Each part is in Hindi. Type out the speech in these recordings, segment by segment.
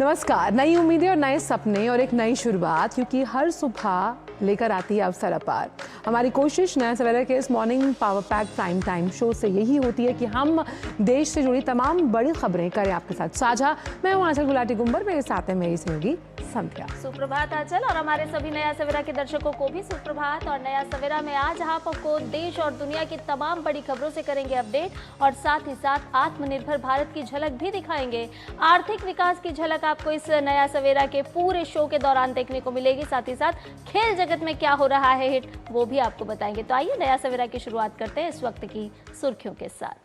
नमस्कार। नई उम्मीदें और नए सपने और एक नई शुरुआत, क्योंकि हर सुबह लेकर आती है अवसर अपार। हमारी कोशिश नया सवेरा के इस morning power pack prime time show से यही होती है कि हम देश से जुड़ी तमाम बड़ी खबरें करें आपके साथ साझा। मैं हूं आंचल गुलाटी गुंबर, मेरे साथ है मेरी सहयोगी संध्या। सुप्रभात आंचल, और हमारे सभी नया सवेरा के दर्शकों को भी सुप्रभात। और नया सवेरा में आज आप आपको देश और दुनिया की तमाम बड़ी खबरों से करेंगे अपडेट और साथ ही साथ आत्मनिर्भर भारत की झलक भी दिखाएंगे। आर्थिक विकास की झलक आपको इस नया सवेरा के पूरे शो के दौरान देखने को मिलेगी। साथ ही साथ खेल जगत में क्या हो रहा है हिट, वो भी आपको बताएंगे। तो आइए नया सवेरा की शुरुआत करते हैं इस वक्त की सुर्खियों के साथ।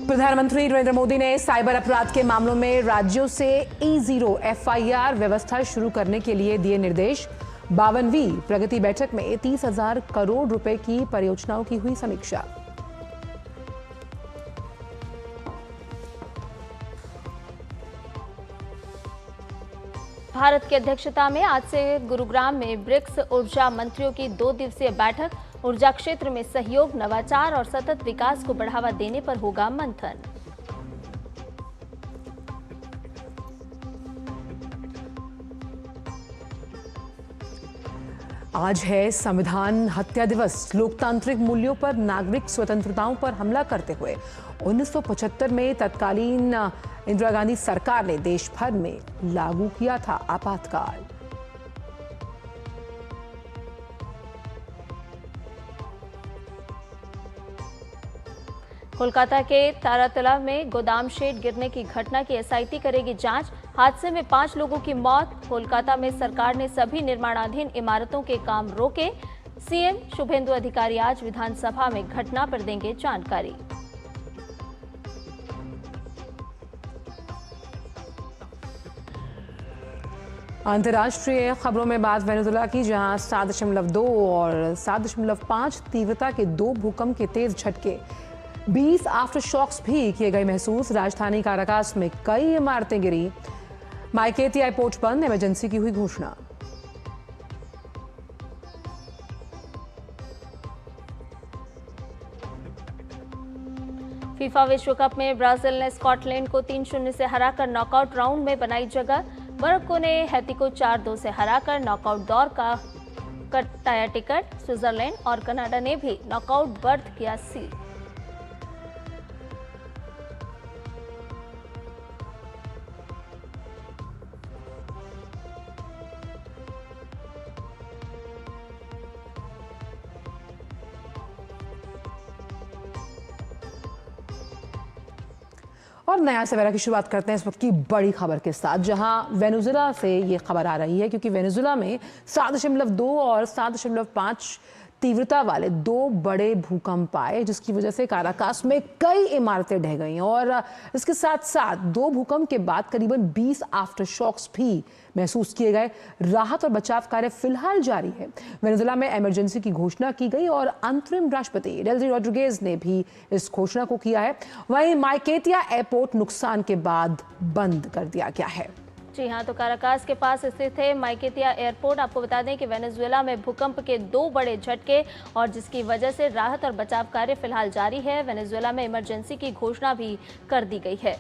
प्रधानमंत्री नरेंद्र मोदी ने साइबर अपराध के मामलों में राज्यों से E0 FIR व्यवस्था शुरू करने के लिए दिए निर्देश। 52वीं प्रगति बैठक में 30,000 करोड़ रुपए की परियोजनाओं की हुई समीक्षा। भारत की अध्यक्षता में आज से गुरुग्राम में ब्रिक्स ऊर्जा मंत्रियों की 2 दिवसीय बैठक। ऊर्जा क्षेत्र में सहयोग, नवाचार और सतत विकास को बढ़ावा देने पर होगा मंथन। आज है संविधान हत्या दिवस। लोकतांत्रिक मूल्यों पर, नागरिक स्वतंत्रताओं पर हमला करते हुए 1975 में तत्कालीन इंदिरा गांधी सरकार ने देश भर में लागू किया था आपातकाल। कोलकाता के तारातला में गोदाम शेड गिरने की घटना की SIT करेगी जांच। हादसे में 5 लोगों की मौत। कोलकाता में सरकार ने सभी निर्माणाधीन इमारतों के काम रोके। CM शुभेंदु अधिकारी आज विधानसभा में घटना पर देंगे जानकारी। अंतर्राष्ट्रीय खबरों में बात वेनेजुएला की, जहां 7.2 और 7.5 तीव्रता के 2 भूकंप के तेज झटके, 20 आफ्टर शॉक्स भी किए गए महसूस। राजधानी काराकास में कई इमारतें गिरी। माइकेती एयरपोर्ट बंद, इमरजेंसी की हुई घोषणा। फीफा विश्व कप में ब्राजील ने स्कॉटलैंड को 3-0 से हराकर नॉकआउट राउंड में बनाई जगह। मोरक्को ने हैती को 4-2 से हराकर नॉकआउट दौर का कटाया टिकट। स्विट्जरलैंड और कनाडा ने भी नॉकआउट बर्थ किया सील। और नया सवेरा की शुरुआत करते हैं इस वक्त की बड़ी खबर के साथ, जहां वेनेजुएला से ये खबर आ रही है, क्योंकि वेनेजुएला में 7.2 और 7.5 तीव्रता वाले 2 बड़े भूकंप आए, जिसकी वजह से काराकास में कई इमारतें ढह गई। और इसके साथ साथ 2 भूकंप के बाद करीबन 20 आफ्टर शॉक्स भी महसूस किए गए। राहत और बचाव कार्य फिलहाल जारी है। वेनेजुएला में इमरजेंसी की घोषणा की गई और अंतरिम राष्ट्रपति डेल्सी रोड्रिगेज ने भी इस घोषणा को किया है। वहीं माइकेतिया एयरपोर्ट नुकसान के बाद बंद कर दिया गया है। जी हाँ, तो काराकास के पास स्थित है माइकेतिया एयरपोर्ट। आपको बता दें कि वेनेजुएला में भूकंप के 2 बड़े झटके और जिसकी वजह से राहत और बचाव कार्य फिलहाल जारी है। वेनेजुएला में इमरजेंसी की घोषणा भी कर दी गई है।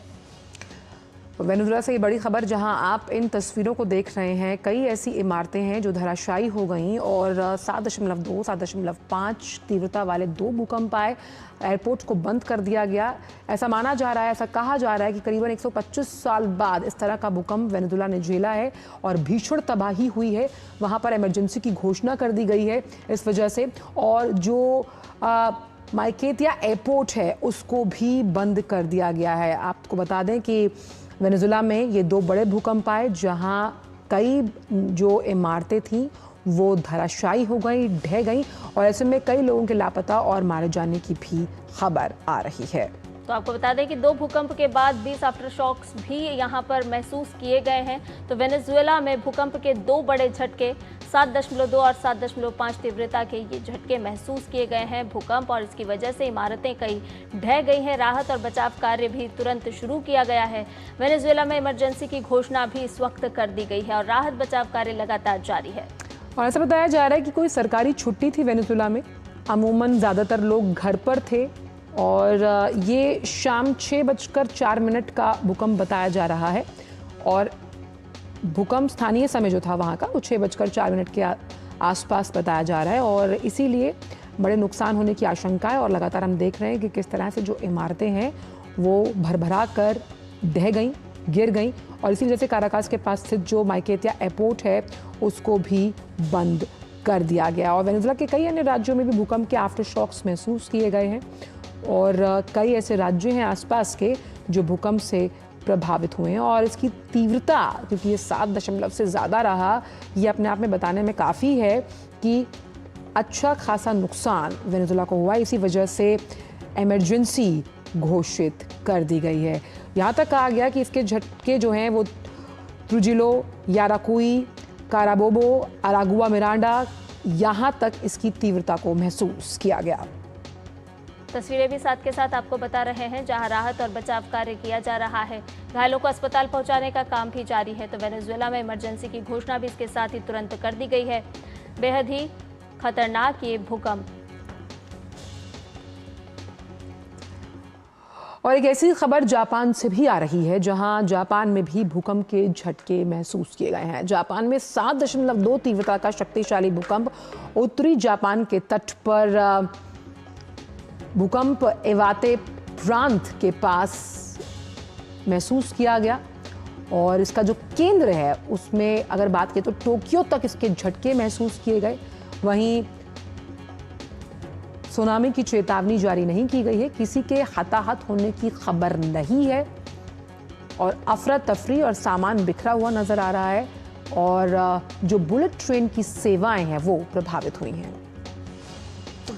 वेनेजुएला से ये बड़ी खबर, जहां आप इन तस्वीरों को देख रहे हैं, कई ऐसी इमारतें हैं जो धराशायी हो गईं और 7.2, 7.5 तीव्रता वाले 2 भूकंप आए। एयरपोर्ट को बंद कर दिया गया। ऐसा माना जा रहा है, ऐसा कहा जा रहा है कि करीबन 125 साल बाद इस तरह का भूकंप वेनेजुएला ने झेला है और भीषण तबाही हुई है। वहां पर इमरजेंसी की घोषणा कर दी गई है इस वजह से। और जो माइकेतिया एयरपोर्ट है उसको भी बंद कर दिया गया है। आपको बता दें कि वेनेजुएला में ये 2 बड़े भूकंप आए, जहां कई जो इमारतें थीं वो धराशायी हो गई, ढह गई, और ऐसे में कई लोगों के लापता और मारे जाने की भी खबर आ रही है। तो आपको बता दें कि 2 भूकंप के बाद 20 आफ्टर शॉक्स भी यहां पर महसूस किए गए हैं। तो वेनेजुएला में भूकंप के 2 बड़े झटके, 7.2 और 7.5 तीव्रता के ये झटके महसूस किए गए हैं। भूकंप और इसकी वजह से इमारतें कई ढह गई हैं। राहत और बचाव कार्य भी तुरंत शुरू किया गया है। वेनेजुएला में इमरजेंसी की घोषणा भी इस वक्त कर दी गई है और राहत बचाव कार्य लगातार जारी है। और ऐसा बताया जा रहा है कि कोई सरकारी छुट्टी थी वेनेजुएला में। अमूमन ज़्यादातर लोग घर पर थे और ये शाम 6:04 का भूकंप बताया जा रहा है और भूकंप स्थानीय समय जो था वहाँ का वो 6:04 के आसपास बताया जा रहा है और इसीलिए बड़े नुकसान होने की आशंका है। और लगातार हम देख रहे हैं कि किस तरह से जो इमारतें हैं वो भरभरा कर ढह गई, गिर गई और इसी वजह से काराकास के पास स्थित जो माइकेतिया एयरपोर्ट है उसको भी बंद कर दिया गया। और वेनेजुएला के कई अन्य राज्यों में भी भूकंप के आफ्टर शॉक्स महसूस किए गए हैं और कई ऐसे राज्य हैं आसपास के जो भूकंप से प्रभावित हुए हैं और इसकी तीव्रता, क्योंकि ये 7 दशमलव से ज़्यादा रहा, ये अपने आप में बताने में काफ़ी है कि अच्छा खासा नुकसान वेनेजुएला को हुआ। इसी वजह से इमरजेंसी घोषित कर दी गई है। यहाँ तक कहा गया कि इसके झटके जो हैं वो ट्रुजिलो, याराकुई, काराबोबो, अरागुआ मिरांडा, यहाँ तक इसकी तीव्रता को महसूस किया गया। तस्वीरें भी साथ के साथ आपको बता रहे हैं जहां राहत और बचाव कार्य किया जा रहा है। घायलों को अस्पताल पहुंचाने का काम भी जारी है। तो वेनेजुएला में इमरजेंसी की घोषणा भी इसके साथ ही तुरंत कर दी गई है। बेहद ही खतरनाक ये भूकंप। और एक ऐसी खबर जापान से भी आ रही है जहां जापान में भी भूकंप के झटके महसूस किए गए हैं। जापान में 7.2 तीव्रता का शक्तिशाली भूकंप उत्तरी जापान के तट पर भूकंप इवाते प्रांत के पास महसूस किया गया और इसका जो केंद्र है उसमें अगर बात करें तो टोक्यो तक इसके झटके महसूस किए गए। वहीं सुनामी की चेतावनी जारी नहीं की गई है, किसी के हताहत होने की खबर नहीं है और अफरा तफरी और सामान बिखरा हुआ नजर आ रहा है और जो बुलेट ट्रेन की सेवाएं हैं वो प्रभावित हुई हैं।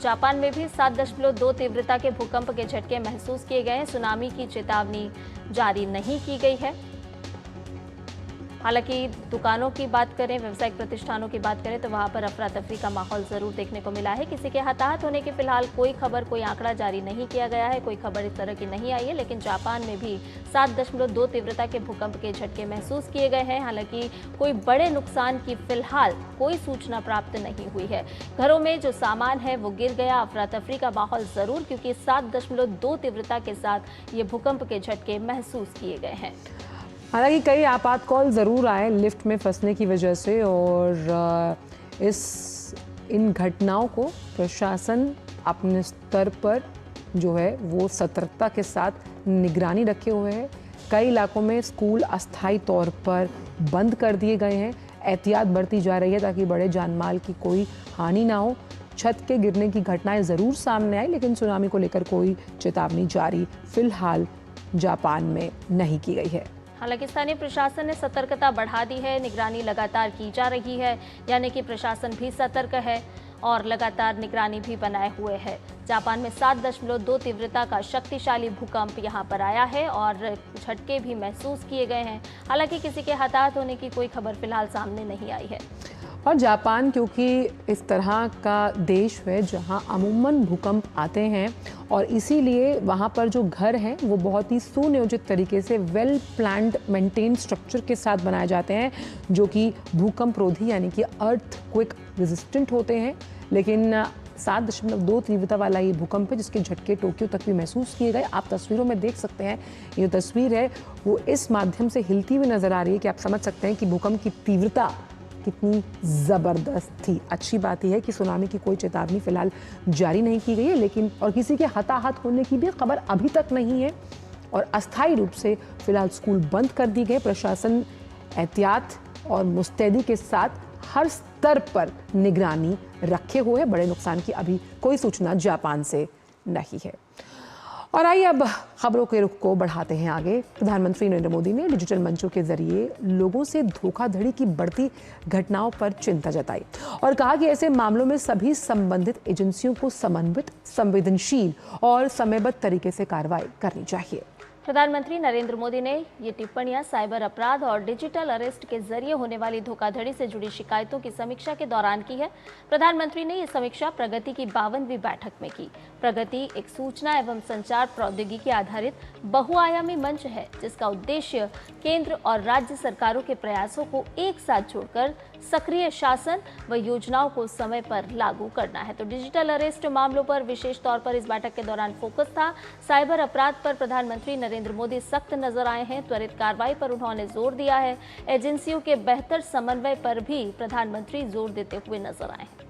जापान में भी 7.2 तीव्रता के भूकंप के झटके महसूस किए गए हैं। सुनामी की चेतावनी जारी नहीं की गई है। हालांकि दुकानों की बात करें, व्यावसायिक प्रतिष्ठानों की बात करें तो वहां पर अफरा तफरी का माहौल जरूर देखने को मिला है। किसी के हताहत होने की फिलहाल कोई खबर, कोई आंकड़ा जारी नहीं किया गया है, कोई खबर इस तरह की नहीं आई है। लेकिन जापान में भी 7.2 तीव्रता के भूकंप के झटके महसूस किए गए हैं। हालांकि कोई बड़े नुकसान की फिलहाल कोई सूचना प्राप्त नहीं हुई है। घरों में जो सामान है वो गिर गया। अफरा तफरी का माहौल जरूर, क्योंकि 7.2 तीव्रता के साथ ये भूकंप के झटके महसूस किए गए हैं। हालांकि कई आपात कॉल ज़रूर आए लिफ्ट में फंसने की वजह से और इन घटनाओं को प्रशासन अपने स्तर पर जो है वो सतर्कता के साथ निगरानी रखे हुए है। कई इलाकों में स्कूल अस्थायी तौर पर बंद कर दिए गए हैं। एहतियात बरती जा रही है ताकि बड़े जानमाल की कोई हानि ना हो। छत के गिरने की घटनाएं ज़रूर सामने आई, लेकिन सुनामी को लेकर कोई चेतावनी जारी फिलहाल जापान में नहीं की गई है। हालांकि स्थानीय प्रशासन ने सतर्कता बढ़ा दी है। निगरानी लगातार की जा रही है, यानी कि प्रशासन भी सतर्क है और लगातार निगरानी भी बनाए हुए है। जापान में 7.2 तीव्रता का शक्तिशाली भूकंप यहां पर आया है और झटके भी महसूस किए गए हैं। हालांकि किसी के हताहत होने की कोई खबर फिलहाल सामने नहीं आई है। और जापान क्योंकि इस तरह का देश है जहां अमूमन भूकंप आते हैं और इसीलिए वहां पर जो घर हैं वो बहुत ही सुनियोजित तरीके से वेल प्लान्ड मेंटेन स्ट्रक्चर के साथ बनाए जाते हैं जो कि भूकंप रोधी यानी कि अर्थक्वेक रेजिस्टेंट होते हैं। लेकिन 7.2 तीव्रता वाला ये भूकंप है जिसके झटके टोक्यो तक भी महसूस किए गए। आप तस्वीरों में देख सकते हैं, ये तस्वीर है वो इस माध्यम से हिलती हुई नजर आ रही है कि आप समझ सकते हैं कि भूकंप की तीव्रता कितनी ज़बरदस्त थी। अच्छी बात यह है कि सुनामी की कोई चेतावनी फिलहाल जारी नहीं की गई है, लेकिन और किसी के हताहत होने की भी खबर अभी तक नहीं है और अस्थायी रूप से फिलहाल स्कूल बंद कर दी गए। प्रशासन एहतियात और मुस्तैदी के साथ हर स्तर पर निगरानी रखे हुए है। बड़े नुकसान की अभी कोई सूचना जापान से नहीं है। और आइए अब खबरों के रुख को बढ़ाते हैं आगे। प्रधानमंत्री नरेंद्र मोदी ने डिजिटल मंचों के जरिए लोगों से धोखाधड़ी की बढ़ती घटनाओं पर चिंता जताई और कहा कि ऐसे मामलों में सभी संबंधित एजेंसियों को समन्वित, संवेदनशील और समयबद्ध तरीके से कार्रवाई करनी चाहिए। प्रधानमंत्री नरेंद्र मोदी ने ये टिप्पणियां साइबर अपराध और डिजिटल अरेस्ट के जरिए होने वाली धोखाधड़ी से जुड़ी शिकायतों की समीक्षा के दौरान की है। प्रधानमंत्री ने ये समीक्षा प्रगति की 52वीं बैठक में की। प्रगति एक सूचना एवं संचार प्रौद्योगिकी आधारित बहुआयामी मंच है, जिसका उद्देश्य केंद्र और राज्य सरकारों के प्रयासों को एक साथ जोड़कर सक्रिय शासन व योजनाओं को समय पर लागू करना है। तो डिजिटल अरेस्ट मामलों पर विशेष तौर पर इस बैठक के दौरान फोकस था। साइबर अपराध पर प्रधानमंत्री नरेंद्र मोदी सख्त नजर आए हैं। त्वरित कार्रवाई पर उन्होंने जोर दिया है। एजेंसियों के बेहतर समन्वय पर भी प्रधानमंत्री जोर देते हुए नजर आए हैं।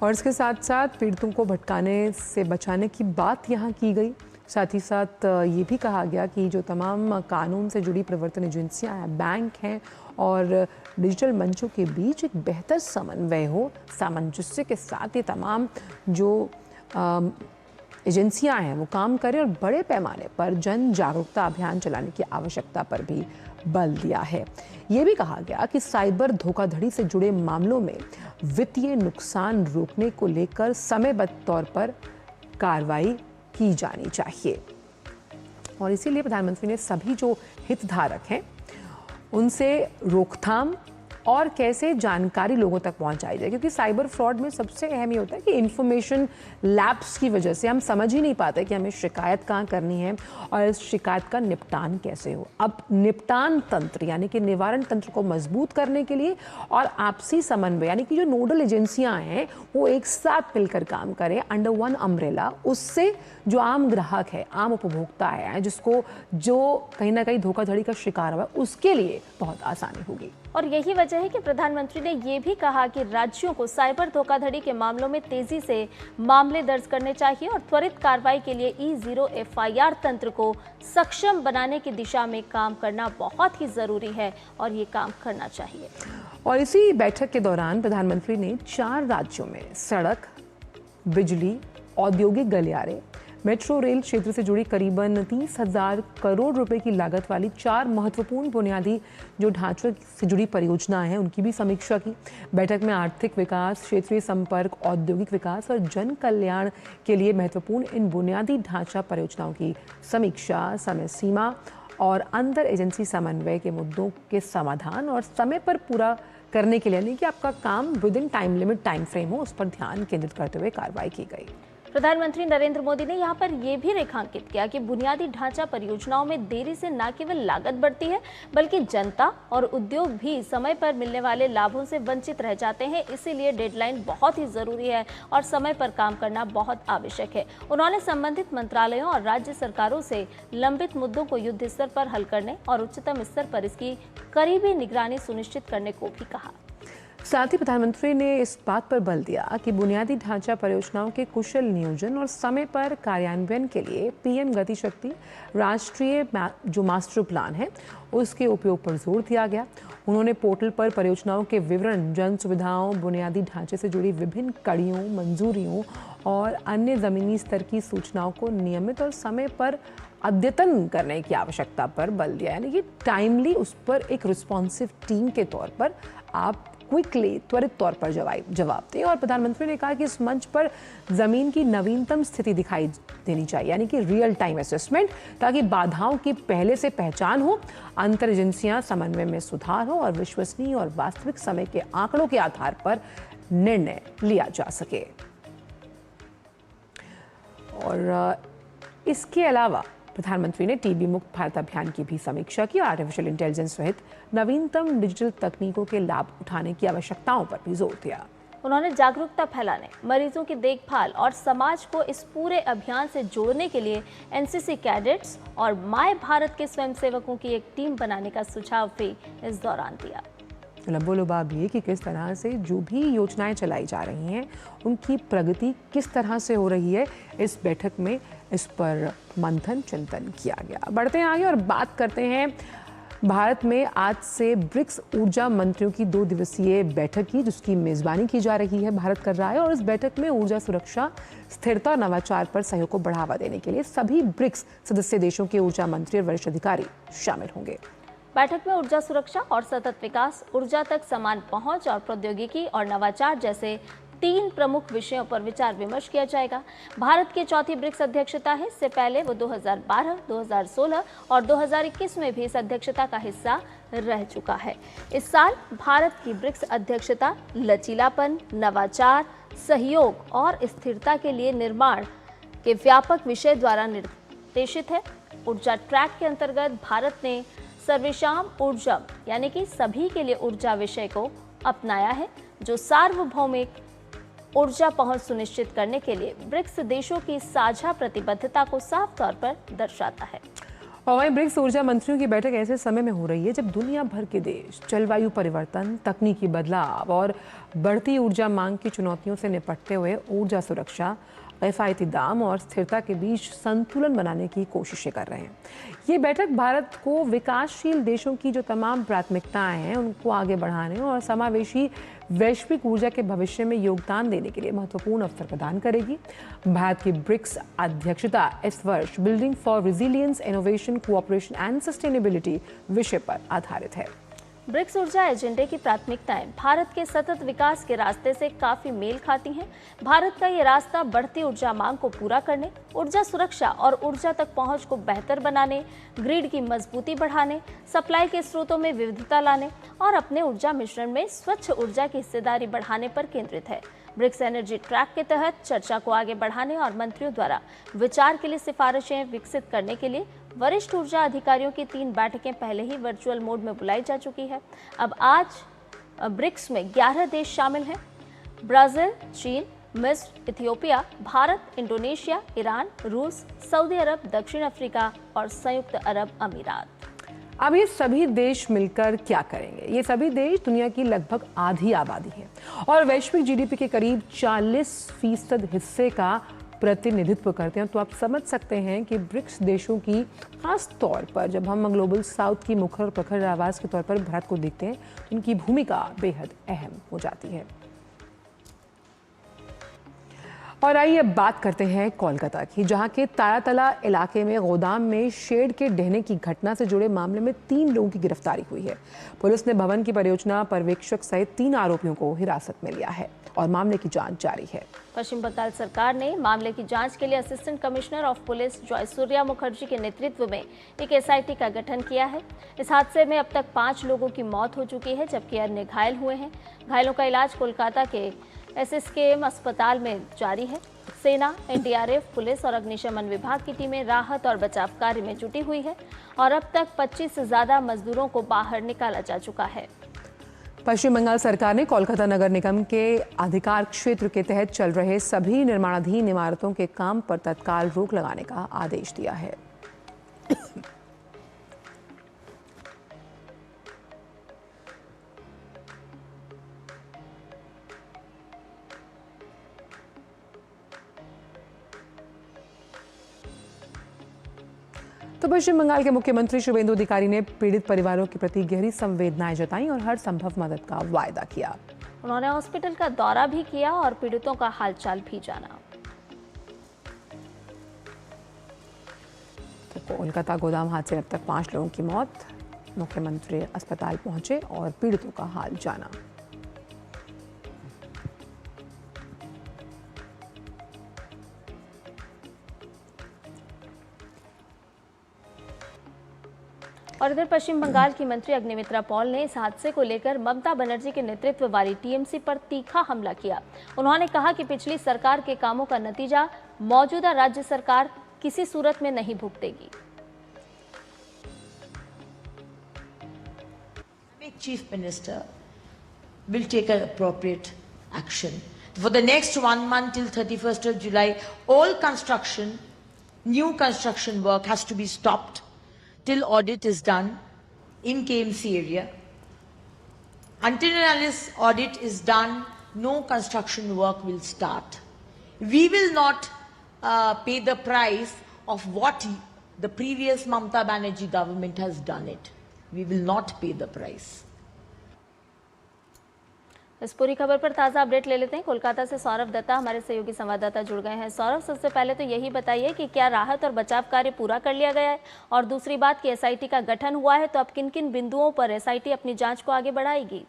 और इसके साथ साथ पीड़ितों को भटकाने से बचाने की बात यहाँ की गई। साथ ही साथ ये भी कहा गया कि जो तमाम कानून से जुड़ी प्रवर्तन एजेंसियां हैं, बैंक हैं और डिजिटल मंचों के बीच एक बेहतर समन्वय हो। सामंजस्य के साथ ये तमाम जो एजेंसियां हैं वो काम करें और बड़े पैमाने पर जन जागरूकता अभियान चलाने की आवश्यकता पर भी बल दिया है। ये भी कहा गया कि साइबर धोखाधड़ी से जुड़े मामलों में वित्तीय नुकसान रोकने को लेकर समयबद्ध तौर पर कार्रवाई की जानी चाहिए। और इसीलिए प्रधानमंत्री ने सभी जो हितधारक हैं उनसे रोकथाम और कैसे जानकारी लोगों तक पहुंचाई जाए, क्योंकि साइबर फ्रॉड में सबसे अहम ये होता है कि इंफॉर्मेशन लैप्स की वजह से हम समझ ही नहीं पाते कि हमें शिकायत कहाँ करनी है और इस शिकायत का निपटान कैसे हो। अब निपटान तंत्र यानी कि निवारण तंत्र को मजबूत करने के लिए और आपसी समन्वय यानी कि जो नोडल एजेंसियां हैं वो एक साथ मिलकर काम करें अंडर वन अम्ब्रेला, उससे जो आम ग्राहक है, आम उपभोक्ता है, जिसको जो कहीं ना कहीं धोखाधड़ी का शिकार हुआ, उसके लिए बहुत आसानी होगी। और यही वजह है कि प्रधानमंत्री ने ये भी कहा कि राज्यों को साइबर धोखाधड़ी के मामलों में तेजी से मामले दर्ज करने चाहिए और त्वरित कार्रवाई के लिए E0 FIR तंत्र को सक्षम बनाने की दिशा में काम करना बहुत ही जरूरी है और ये काम करना चाहिए। और इसी बैठक के दौरान प्रधानमंत्री ने 4 राज्यों में सड़क, बिजली, औद्योगिक गलियारे, मेट्रो रेल क्षेत्र से जुड़ी करीबन 30,000 करोड़ रुपए की लागत वाली 4 महत्वपूर्ण बुनियादी जो ढांचों से जुड़ी परियोजनाएं हैं उनकी भी समीक्षा की। बैठक में आर्थिक विकास, क्षेत्रीय संपर्क, औद्योगिक विकास और जन कल्याण के लिए महत्वपूर्ण इन बुनियादी ढांचा परियोजनाओं की समीक्षा, समय सीमा और अंतर एजेंसी समन्वय के मुद्दों के समाधान और समय पर पूरा करने के लिए, यानी कि आपका काम with in time limit, time frame हो, उस पर ध्यान केंद्रित करते हुए कार्रवाई की गई। प्रधानमंत्री नरेंद्र मोदी ने यहाँ पर यह भी रेखांकित किया कि बुनियादी ढांचा परियोजनाओं में देरी से न केवल लागत बढ़ती है बल्कि जनता और उद्योग भी समय पर मिलने वाले लाभों से वंचित रह जाते हैं। इसीलिए डेडलाइन बहुत ही जरूरी है और समय पर काम करना बहुत आवश्यक है। उन्होंने संबंधित मंत्रालयों और राज्य सरकारों से लंबित मुद्दों को युद्ध स्तर पर हल करने और उच्चतम स्तर पर इसकी करीबी निगरानी सुनिश्चित करने को भी कहा। साथ ही प्रधानमंत्री ने इस बात पर बल दिया कि बुनियादी ढांचा परियोजनाओं के कुशल नियोजन और समय पर कार्यान्वयन के लिए पीएम गति शक्ति राष्ट्रीय जो मास्टर प्लान है उसके उपयोग पर जोर दिया गया। उन्होंने पोर्टल पर परियोजनाओं के विवरण, जन सुविधाओं, बुनियादी ढांचे से जुड़ी विभिन्न कड़ियों, मंजूरियों और अन्य जमीनी स्तर की सूचनाओं को नियमित और समय पर अद्यतन करने की आवश्यकता पर बल दिया, यानी कि टाइमली उस पर एक रिस्पॉन्सिव टीम के तौर पर आप क्विकली, त्वरित तौर पर जवाब दें। और प्रधानमंत्री ने कहा कि इस मंच पर जमीन की नवीनतम स्थिति दिखाई देनी चाहिए, यानी कि रियल टाइम असेसमेंट, ताकि बाधाओं की पहले से पहचान हो, अंतर एजेंसियां समन्वय में सुधार हो और विश्वसनीय और वास्तविक समय के आंकड़ों के आधार पर निर्णय लिया जा सके। और इसके अलावा प्रधानमंत्री ने टीबी मुक्त भारत अभियान की भी समीक्षा की और आर्टिफिशियल इंटेलिजेंस सहित नवीनतम डिजिटल तकनीकों के लाभ उठाने की आवश्यकताओं पर भी जोर दिया। उन्होंने जागरूकता फैलाने, मरीजों की देखभाल और समाज को इस पूरे अभियान से जोड़ने के लिए एनसीसी कैडेट्स और माय भारत के स्वयंसेवकों की एक टीम बनाने का सुझाव भी इस दौरान दिया। लबोलुबाब ये कि किस तरह से जो भी योजनाएं चलाई जा रही हैं उनकी प्रगति किस तरह से हो रही है, इस बैठक में इस पर मंथन चिंतन किया गया। बढ़ते हैं आगे और बात करते हैं भारत में आज से ब्रिक्स ऊर्जा मंत्रियों की 2 दिवसीय बैठक की, जिसकी मेजबानी की जा रही है, भारत कर रहा है। और इस बैठक में ऊर्जा सुरक्षा, स्थिरता और नवाचार पर सहयोग को बढ़ावा देने के लिए सभी ब्रिक्स सदस्य देशों के ऊर्जा मंत्री और वरिष्ठ अधिकारी शामिल होंगे। बैठक में ऊर्जा सुरक्षा और सतत विकास, ऊर्जा तक समान पहुंच और प्रौद्योगिकी और नवाचार जैसे 3 प्रमुख विषयों पर विचार विमर्श किया जाएगा। भारत की चौथी ब्रिक्स अध्यक्षता है। इससे पहले वो 2012, 2016 और 2021 में भी इस अध्यक्षता का हिस्सा रह चुका है। इस साल भारत की ब्रिक्स अध्यक्षता लचीलापन, नवाचार, सहयोग और स्थिरता के लिए निर्माण के व्यापक विषय द्वारा निर्देशित है। ऊर्जा ट्रैक के अंतर्गत भारत ने सर्वेशाम ऊर्जा यानी कि सभी के लिए ऊर्जा विषय को अपनाया है, जो सार्वभौमिक ऊर्जा पहुंच सुनिश्चित करने के लिए ब्रिक्स देशों की साझा प्रतिबद्धता को साफ तौर पर दर्शाता है। और वहीं ब्रिक्स ऊर्जा मंत्रियों की बैठक ऐसे समय में हो रही है जब दुनिया भर के देश जलवायु परिवर्तन, तकनीकी बदलाव और बढ़ती ऊर्जा मांग की चुनौतियों से निपटते हुए ऊर्जा सुरक्षा, किफायती दाम और स्थिरता के बीच संतुलन बनाने की कोशिशें कर रहे हैं। ये बैठक भारत को विकासशील देशों की जो तमाम प्राथमिकताएं हैं उनको आगे बढ़ाने और समावेशी वैश्विक ऊर्जा के भविष्य में योगदान देने के लिए महत्वपूर्ण अवसर प्रदान करेगी। भारत की ब्रिक्स अध्यक्षता इस वर्ष building for resilience, innovation, cooperation and sustainability विषय पर आधारित है। ब्रिक्स ऊर्जा एजेंडे की प्राथमिकताएं भारत के सतत विकास के रास्ते से काफी मेल खाती हैं। भारत का ये रास्ता बढ़ती ऊर्जा मांग को पूरा करने, ऊर्जा सुरक्षा और ऊर्जा तक पहुंच को बेहतर बनाने, ग्रिड की मजबूती बढ़ाने, सप्लाई के स्रोतों में विविधता लाने और अपने ऊर्जा मिश्रण में स्वच्छ ऊर्जा की हिस्सेदारी बढ़ाने पर केंद्रित है। ब्रिक्स एनर्जी ट्रैक के तहत चर्चा को आगे बढ़ाने और मंत्रियों द्वारा विचार के लिए सिफारिशें विकसित करने के लिए वरिष्ठ ऊर्जा अधिकारियों की 3 बैठकें पहले ही वर्चुअल मोड में बुलाई जा चुकी है। अब आज ब्रिक्स में 11 देश शामिल हैं: ब्राजील, चीन, मिस्र, इथियोपिया, भारत, इंडोनेशिया, ईरान, रूस, सऊदी अरब, दक्षिण अफ्रीका और संयुक्त अरब अमीरात। अब ये सभी देश मिलकर क्या करेंगे? ये सभी देश दुनिया की लगभग आधी आबादी है और वैश्विक जीडीपी के करीब 40% हिस्से का प्रतिनिधित्व करते हैं। तो आप समझ सकते हैं कि ब्रिक्स देशों की खास तौर पर जब हम ग्लोबल साउथ की मुखर और प्रखर आवाज के तौर पर भारत को देखते हैं तो उनकी भूमिका बेहद अहम हो जाती है। और आइए बात करते हैं कोलकाता की, जहां के तारातला इलाके में गोदाम में शेड के ढहने की घटना से जुड़े मामले में 3 लोगों की गिरफ्तारी हुई है। पुलिस ने भवन की परियोजना पर्यवेक्षक सहित 3 आरोपियों को हिरासत में लिया है और मामले की जांच जारी है। पश्चिम बंगाल सरकार ने मामले की जांच के लिए assistant commissioner of police Jayasuriya Mukherjee के नेतृत्व में एक एसआईटी का गठन किया है। इस हादसे में अब तक 5 लोगों की मौत हो चुकी है, जबकि अन्य घायल हुए हैं। घायलों का इलाज कोलकाता के एसएसकेएम अस्पताल में जारी है। सेना, एनडीआरएफ, पुलिस और अग्निशमन विभाग की टीमें राहत और बचाव कार्य में जुटी हुई है और अब तक 25 से ज्यादा मजदूरों को बाहर निकाला जा चुका है। पश्चिम बंगाल सरकार ने कोलकाता नगर निगम के अधिकार क्षेत्र के तहत चल रहे सभी निर्माणाधीन इमारतों के काम पर तत्काल रोक लगाने का आदेश दिया है। तो पश्चिम बंगाल के मुख्यमंत्री शुभेंदु अधिकारी ने पीड़ित परिवारों के प्रति गहरी संवेदनाएं जताई और हर संभव मदद का वायदा किया। उन्होंने हॉस्पिटल का दौरा भी किया और पीड़ितों का हालचाल भी जाना। तो कोलकाता गोदाम हादसे में अब तक 5 लोगों की मौत। मुख्यमंत्री अस्पताल पहुंचे और पीड़ितों का हाल जाना। और इधर पश्चिम बंगाल की मंत्री अग्निमित्रा पॉल ने इस हादसे को लेकर ममता बनर्जी के नेतृत्व वाली टीएमसी पर तीखा हमला किया। उन्होंने कहा कि पिछली सरकार के कामों का नतीजा मौजूदा राज्य सरकार किसी सूरत में नहीं भुगतेगी। Chief Minister will take an appropriate action. For the next 1 month till 31st of July, all construction, new construction work has to be stopped till audit is done in KMC area. Until and unless audit is done, no construction work will start. We will not pay the price of what the previous Mamata Banerjee government has done it. We will not pay the price. इस पूरी खबर पर ताज़ा अपडेट ले लेते हैं। कोलकाता से सौरभ दत्ता हमारे सहयोगी संवाददाता जुड़ गए हैं। सौरभ, सबसे पहले तो यही बताइए कि क्या राहत और बचाव कार्य पूरा कर लिया गया है, और दूसरी बात कि एसआईटी का गठन हुआ है, तो अब किन किन बिंदुओं पर एसआईटी अपनी जांच को आगे बढ़ाएगी?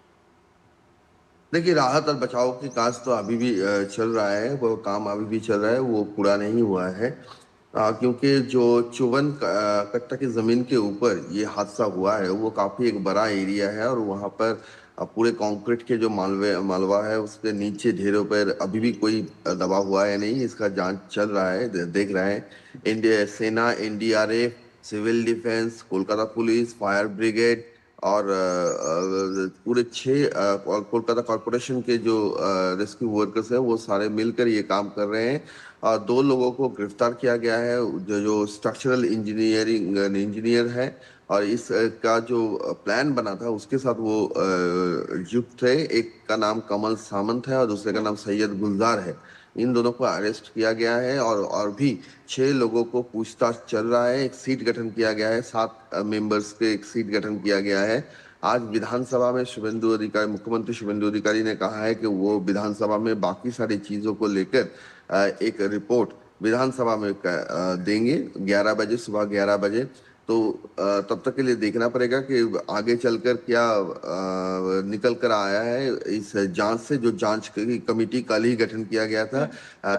देखिए, राहत और बचाव की काज तो अभी भी चल रहा है, वो काम अभी भी चल रहा है, वो पूरा नहीं हुआ है। क्योंकि जो 54 कट्टा की जमीन के ऊपर ये हादसा हुआ है, वो काफी एक बड़ा एरिया है और वहां पर पूरे कंक्रीट के जो मालवा है उसके नीचे ढेरों पर अभी भी कोई दबा हुआ है नहीं, इसका जांच चल रहा है, देख रहे हैं। इंडिया सेना, NDRF, civil defence, Kolkata police, fire brigade और पूरे 6 कोलकाता कॉरपोरेशन के जो रेस्क्यू वर्कर्स हैं वो सारे मिलकर ये काम कर रहे हैं। 2 लोगों को गिरफ्तार किया गया है, जो स्ट्रक्चरल इंजीनियरिंग इंजीनियर है और इस का जो प्लान बना था उसके साथ वो युक्त थे। एक का नाम कमल सामंत है और दूसरे का नाम सैयद गुलजार है। इन दोनों को अरेस्ट किया गया है और भी 6 लोगों को पूछताछ चल रहा है। एक सीट गठन किया गया है, 7 मेंबर्स के एक सीट गठन किया गया है। आज विधानसभा में शुभेंदु अधिकारी, मुख्यमंत्री शुभेंदु अधिकारी ने कहा है कि वो विधानसभा में बाकी सारी चीजों को लेकर एक रिपोर्ट विधानसभा में देंगे 11 बजे, सुबह 11 बजे। तो तब तक के लिए देखना पड़ेगा कि आगे चलकर क्या निकल कर आया है इस जांच से। जो जांच की कमेटी कल ही गठन किया गया था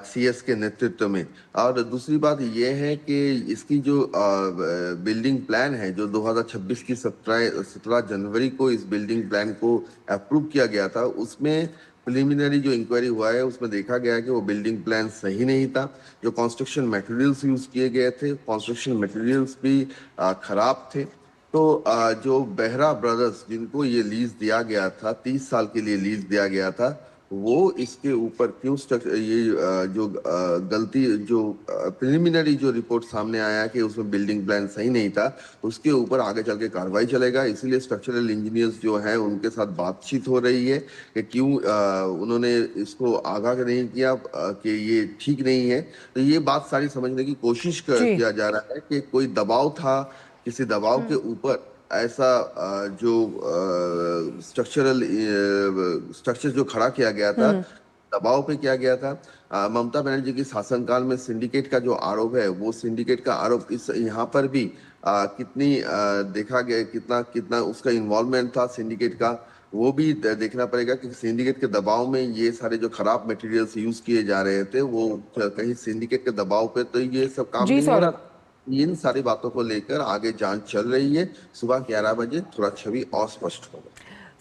सीएस के नेतृत्व में। और दूसरी बात यह है कि इसकी जो बिल्डिंग प्लान है, जो 2026 की 17 जनवरी को इस बिल्डिंग प्लान को अप्रूव किया गया था, उसमें प्रिलिमिनरी जो इंक्वायरी हुआ है उसमें देखा गया कि वो बिल्डिंग प्लान सही नहीं था। जो कंस्ट्रक्शन मटेरियल्स यूज किए गए थे, कंस्ट्रक्शन मटेरियल्स भी खराब थे। तो जो बेहरा ब्रदर्स जिनको ये लीज दिया गया था, 30 साल के लिए लीज दिया गया था, वो इसके ऊपर क्यों ये जो गलती, जो प्रिलिमिनरी जो रिपोर्ट सामने आया कि उसमें बिल्डिंग प्लान सही नहीं था, उसके ऊपर आगे चल के कार्रवाई चलेगा। इसीलिए स्ट्रक्चरल इंजीनियर्स जो हैं उनके साथ बातचीत हो रही है कि क्यों उन्होंने इसको आगाह नहीं किया कि ये ठीक नहीं है। तो ये बात सारी समझने की कोशिश जी। किया जा रहा है कि कोई दबाव था, किसी दबाव के ऊपर ऐसा जो स्ट्रक्चर जो खड़ा किया गया था, दबाव पे किया गया था। ममता बनर्जी की शासनकाल में सिंडिकेट का जो आरोप है, वो सिंडिकेट का आरोप इस यहाँ पर भी कितनी देखा गया, कितना कितना उसका इन्वॉल्वमेंट था सिंडिकेट का, वो भी देखना पड़ेगा कि सिंडिकेट के दबाव में ये सारे जो खराब मटेरियल्स यूज किए जा रहे थे वो कहीं सिंडिकेट के दबाव पे तो ये सब काम जी नहीं हो रहा। सौरभ। इन सारी बातों को लेकर आगे जांच चल रही है। सुबह 11 बजे थोड़ा छवि और स्पष्ट होगा।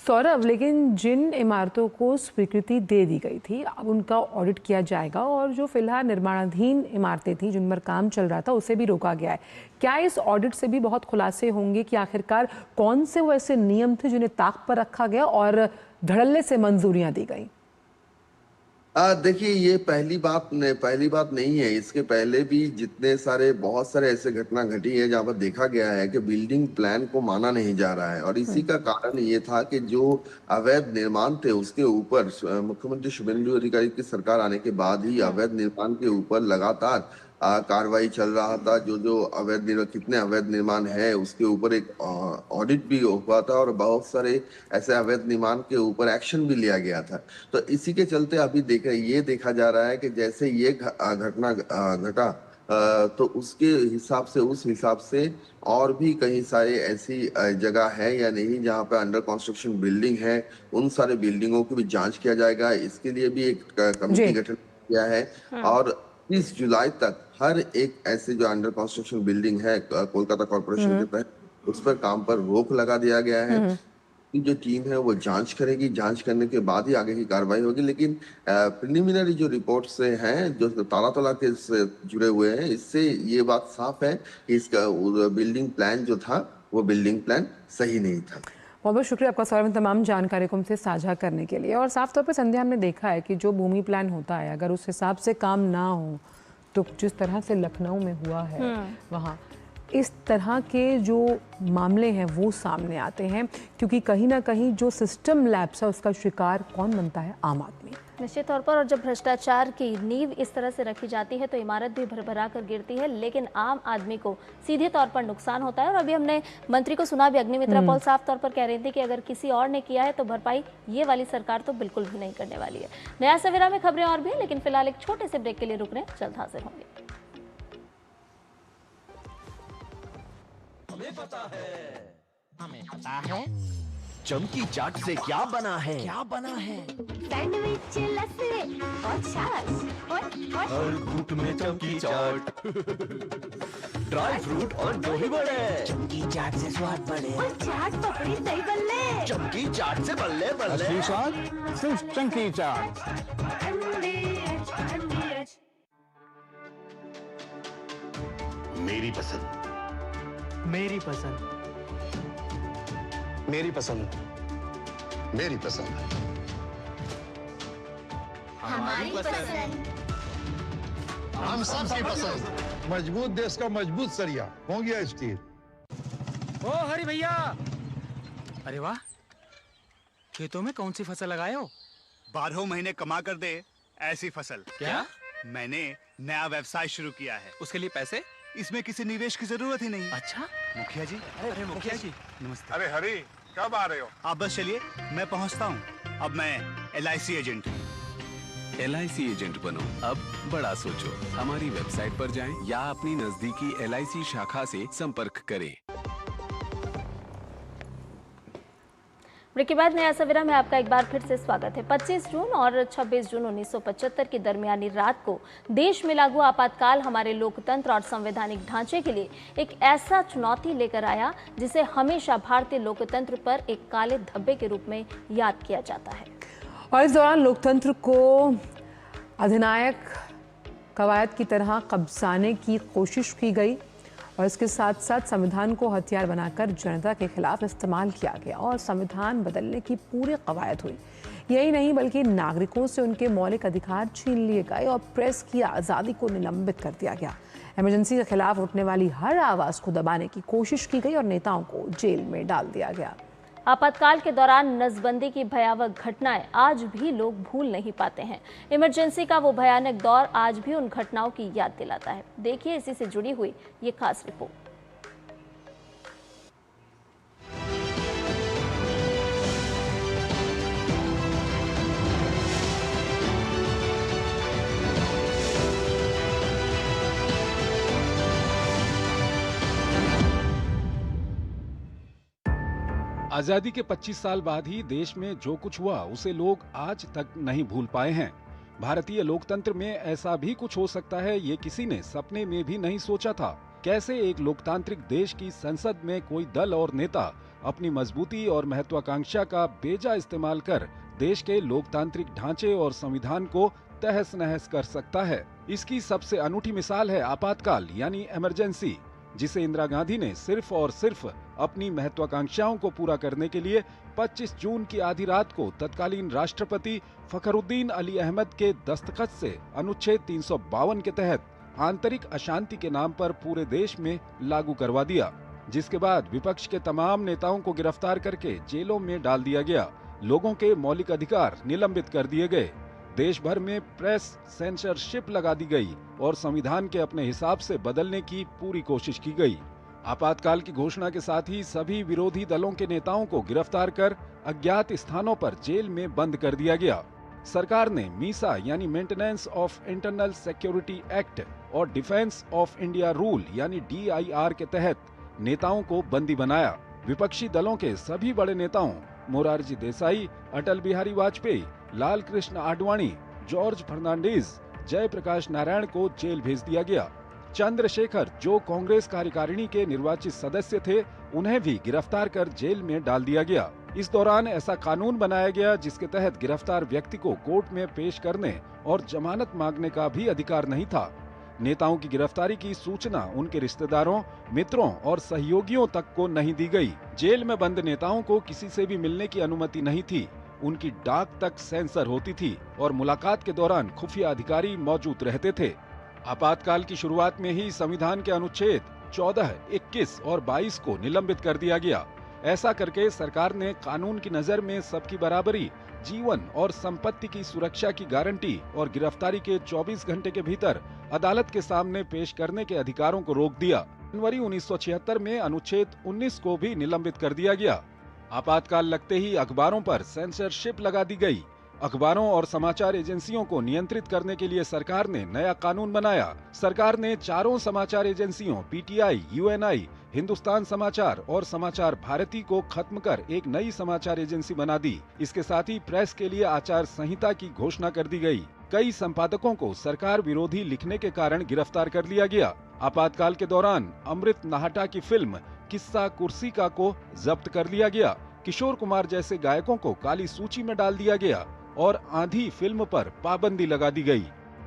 सौरभ, लेकिन जिन इमारतों को स्वीकृति दे दी गई थी अब उनका ऑडिट किया जाएगा और जो फिलहाल निर्माणाधीन इमारतें थी जिन पर काम चल रहा था उसे भी रोका गया है। क्या इस ऑडिट से भी बहुत खुलासे होंगे कि आखिरकार कौन से वो ऐसे नियम थे जिन्हें ताक पर रखा गया और धड़ल्ले से मंजूरियां दी गई? देखिए, ये पहली बात नहीं है। इसके पहले भी बहुत सारे ऐसे घटना घटी है जहां पर देखा गया है कि बिल्डिंग प्लान को माना नहीं जा रहा है। और इसी का कारण ये था कि जो अवैध निर्माण थे उसके ऊपर मुख्यमंत्री शुभेंदु अधिकारी की सरकार आने के बाद ही अवैध निर्माण के ऊपर लगातार कार्रवाई चल रहा था। जो कितने अवैध निर्माण है उसके ऊपर एक ऑडिट भी हुआ था और बहुत सारे ऐसे अवैध निर्माण के ऊपर एक्शन भी लिया गया था। तो इसी के चलते अभी ये देखा जा रहा है कि जैसे ये घटना घटा तो उस हिसाब से और भी कई सारे ऐसी जगह है या नहीं जहां पे अंडर कंस्ट्रक्शन बिल्डिंग है, उन सारे बिल्डिंगों की भी जांच किया जाएगा। इसके लिए भी एक कमेटी गठन किया है और 30 जुलाई तक हर एक ऐसे जो अंडर कंस्ट्रक्शन बिल्डिंग है कोलकाता कॉर्पोरेशन के तहत, उस पर काम पर रोक लगा दिया गया है। की जो टीम है वो जांच करेगी, जांच करने के बाद ही आगे की कार्रवाई होगी। लेकिन प्रिलिमिनरी जो रिपोर्ट से हैं, जो ताला तला के से जुड़े हुए हैं, इससे ये बात साफ है कि इसका बिल्डिंग प्लान जो था वो बिल्डिंग प्लान सही नहीं था। बहुत बहुत शुक्रिया आपका सौरभ, तमाम जानकारी को हमसे साझा करने के लिए। और साफ तौर पर संध्या हमने देखा है कि जो भूमि प्लान होता है अगर उस हिसाब से काम ना हो तो जिस तरह से लखनऊ में हुआ है वहाँ इस तरह के जो मामले हैं वो सामने आते हैं, क्योंकि कहीं ना कहीं जो सिस्टम लैप्स है उसका शिकार कौन बनता है? आम आदमी। निश्चित तौर पर, और जब भ्रष्टाचार की नींव इस तरह से रखी जाती है तो इमारत भी भरभरा कर गिरती है, लेकिन आम आदमी को सीधे तौर पर नुकसान होता है। और अभी हमने मंत्री को सुना भी, अग्निमित्रा पॉल साफ तौर पर कह रही थी कि अगर किसी और ने किया है तो भरपाई ये वाली सरकार तो बिल्कुल भी नहीं करने वाली है। नया सवेरा में खबरें और भी हैं, लेकिन फिलहाल एक छोटे से ब्रेक के लिए रुक रहे हैं, जल्द हाजिर होंगे। हमें पता है चमकी चाट से क्या बना है? क्या बना है? सैंडविच लस्सी और छाछ और हर घूंट में चमकी चाट। ड्राई फ्रूट और दही बड़े। चमकी चाट से स्वाद बढ़े। और चाट पपड़ी दही बल्ले। चमकी चाट से बल्ले बल्ले। असली स्वाद सिर्फ चमकी चाट। मेरी पसंद। मेरी पसंद। मेरी पसंद। मेरी पसंद। हमारी पसंद। हम सबकी पसंद। मजबूत देश का मजबूत सरिया हो गया स्टील। ओ हरी भैया, अरे वाह, खेतों में कौन सी फसल लगाए हो? 12 महीने कमा कर दे ऐसी फसल। क्या? मैंने नया व्यवसाय शुरू किया है। उसके लिए पैसे? इसमें किसी निवेश की जरूरत ही नहीं। अच्छा, मुखिया जी। अरे मुखिया जी, नमस्ते। अरे हरी, कब आ रहे हो? आप बस चलिए, मैं पहुंचता हूं। अब मैं LIC एजेंट हूं। LIC एजेंट बनो, अब बड़ा सोचो। हमारी वेबसाइट पर जाएं या अपनी नजदीकी LIC शाखा से संपर्क करें। ब्रेक के बाद नया सवेरा में आपका एक बार फिर से स्वागत है। 25 जून और 26 जून 1975 की दरमियानी रात को देश में लागू आपातकाल हमारे लोकतंत्र और संवैधानिक ढांचे के लिए एक ऐसा चुनौती लेकर आया जिसे हमेशा भारतीय लोकतंत्र पर एक काले धब्बे के रूप में याद किया जाता है। और इस दौरान लोकतंत्र को अधिनायक कवायद की तरह कब्जाने की कोशिश की गई और इसके साथ साथ संविधान को हथियार बनाकर जनता के खिलाफ इस्तेमाल किया गया और संविधान बदलने की पूरी कवायद हुई। यही नहीं बल्कि नागरिकों से उनके मौलिक अधिकार छीन लिए गए और प्रेस की आज़ादी को निलंबित कर दिया गया। इमरजेंसी के खिलाफ उठने वाली हर आवाज़ को दबाने की कोशिश की गई और नेताओं को जेल में डाल दिया गया। आपातकाल के दौरान नसबंदी की भयावह घटनाएं आज भी लोग भूल नहीं पाते हैं। इमरजेंसी का वो भयानक दौर आज भी उन घटनाओं की याद दिलाता है। देखिए इसी से जुड़ी हुई ये खास रिपोर्ट। आजादी के 25 साल बाद ही देश में जो कुछ हुआ उसे लोग आज तक नहीं भूल पाए हैं। भारतीय लोकतंत्र में ऐसा भी कुछ हो सकता है, ये किसी ने सपने में भी नहीं सोचा था। कैसे एक लोकतांत्रिक देश की संसद में कोई दल और नेता अपनी मजबूती और महत्वाकांक्षा का बेजा इस्तेमाल कर देश के लोकतांत्रिक ढांचे और संविधान को तहस नहस कर सकता है। इसकी सबसे अनूठी मिसाल है आपातकाल यानी इमरजेंसी, जिसे इंदिरा गांधी ने सिर्फ और सिर्फ अपनी महत्वाकांक्षाओं को पूरा करने के लिए 25 जून की आधी रात को तत्कालीन राष्ट्रपति फखरुद्दीन अली अहमद के दस्तखत से अनुच्छेद 352 के तहत आंतरिक अशांति के नाम पर पूरे देश में लागू करवा दिया, जिसके बाद विपक्ष के तमाम नेताओं को गिरफ्तार करके जेलों में डाल दिया गया। लोगों के मौलिक अधिकार निलंबित कर दिए गए। देश भर में प्रेस सेंसरशिप लगा दी गई और संविधान के अपने हिसाब से बदलने की पूरी कोशिश की गई। आपातकाल की घोषणा के साथ ही सभी विरोधी दलों के नेताओं को गिरफ्तार कर अज्ञात स्थानों पर जेल में बंद कर दिया गया। सरकार ने मीसा यानी maintenance of internal security act और डिफेंस ऑफ इंडिया रूल यानी DIR के तहत नेताओं को बंदी बनाया। विपक्षी दलों के सभी बड़े नेताओं मोरारजी देसाई, अटल बिहारी वाजपेयी, लाल कृष्ण आडवाणी, जॉर्ज फर्नांडीज, जयप्रकाश नारायण को जेल भेज दिया गया। चंद्रशेखर जो कांग्रेस कार्यकारिणी के निर्वाचित सदस्य थे, उन्हें भी गिरफ्तार कर जेल में डाल दिया गया। इस दौरान ऐसा कानून बनाया गया जिसके तहत गिरफ्तार व्यक्ति को कोर्ट में पेश करने और जमानत मांगने का भी अधिकार नहीं था। नेताओं की गिरफ्तारी की सूचना उनके रिश्तेदारों, मित्रों और सहयोगियों तक को नहीं दी गई। जेल में बंद नेताओं को किसी से भी मिलने की अनुमति नहीं थी। उनकी डाक तक सेंसर होती थी और मुलाकात के दौरान खुफिया अधिकारी मौजूद रहते थे। आपातकाल की शुरुआत में ही संविधान के अनुच्छेद 14, 21 और 22 को निलंबित कर दिया गया। ऐसा करके सरकार ने कानून की नजर में सबकी बराबरी, जीवन और संपत्ति की सुरक्षा की गारंटी और गिरफ्तारी के 24 घंटे के भीतर अदालत के सामने पेश करने के अधिकारों को रोक दिया। जनवरी 1976 में अनुच्छेद 19 को भी निलंबित कर दिया गया। आपातकाल लगते ही अखबारों पर सेंसरशिप लगा दी गई। अखबारों और समाचार एजेंसियों को नियंत्रित करने के लिए सरकार ने नया कानून बनाया। सरकार ने चारों समाचार एजेंसियों पीटीआई, यूएनआई, हिंदुस्तान समाचार और समाचार भारती को खत्म कर एक नई समाचार एजेंसी बना दी। इसके साथ ही प्रेस के लिए आचार संहिता की घोषणा कर दी गई। कई संपादकों को सरकार विरोधी लिखने के कारण गिरफ्तार कर लिया गया। आपातकाल के दौरान अमृत नाहटा की फिल्म किस्सा कुर्सी का को जब्त कर लिया गया। किशोर कुमार जैसे गायकों को काली सूची में डाल दिया गया और आंधी फिल्म पर पाबंदी लगा दी गई।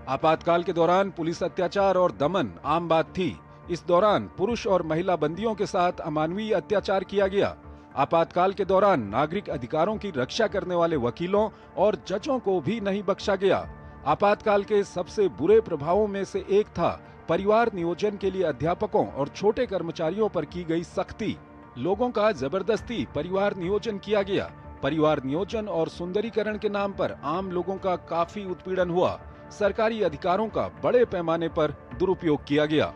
आपातकाल के दौरान पुलिस अत्याचार और दमन आम बात थी। इस दौरान पुरुष और महिला बंदियों के साथ अमानवीय अत्याचार किया गया। आपातकाल के दौरान नागरिक अधिकारों की रक्षा करने वाले वकीलों और जजों को भी नहीं बख्शा गया। आपातकाल के सबसे बुरे प्रभावों में से एक था परिवार नियोजन के लिए अध्यापकों और छोटे कर्मचारियों पर की गई सख्ती। लोगों का जबरदस्ती परिवार नियोजन किया गया। परिवार नियोजन और सुंदरीकरण के नाम पर आम लोगों का काफी उत्पीड़न हुआ। सरकारी अधिकारों का बड़े पैमाने पर दुरुपयोग किया गया।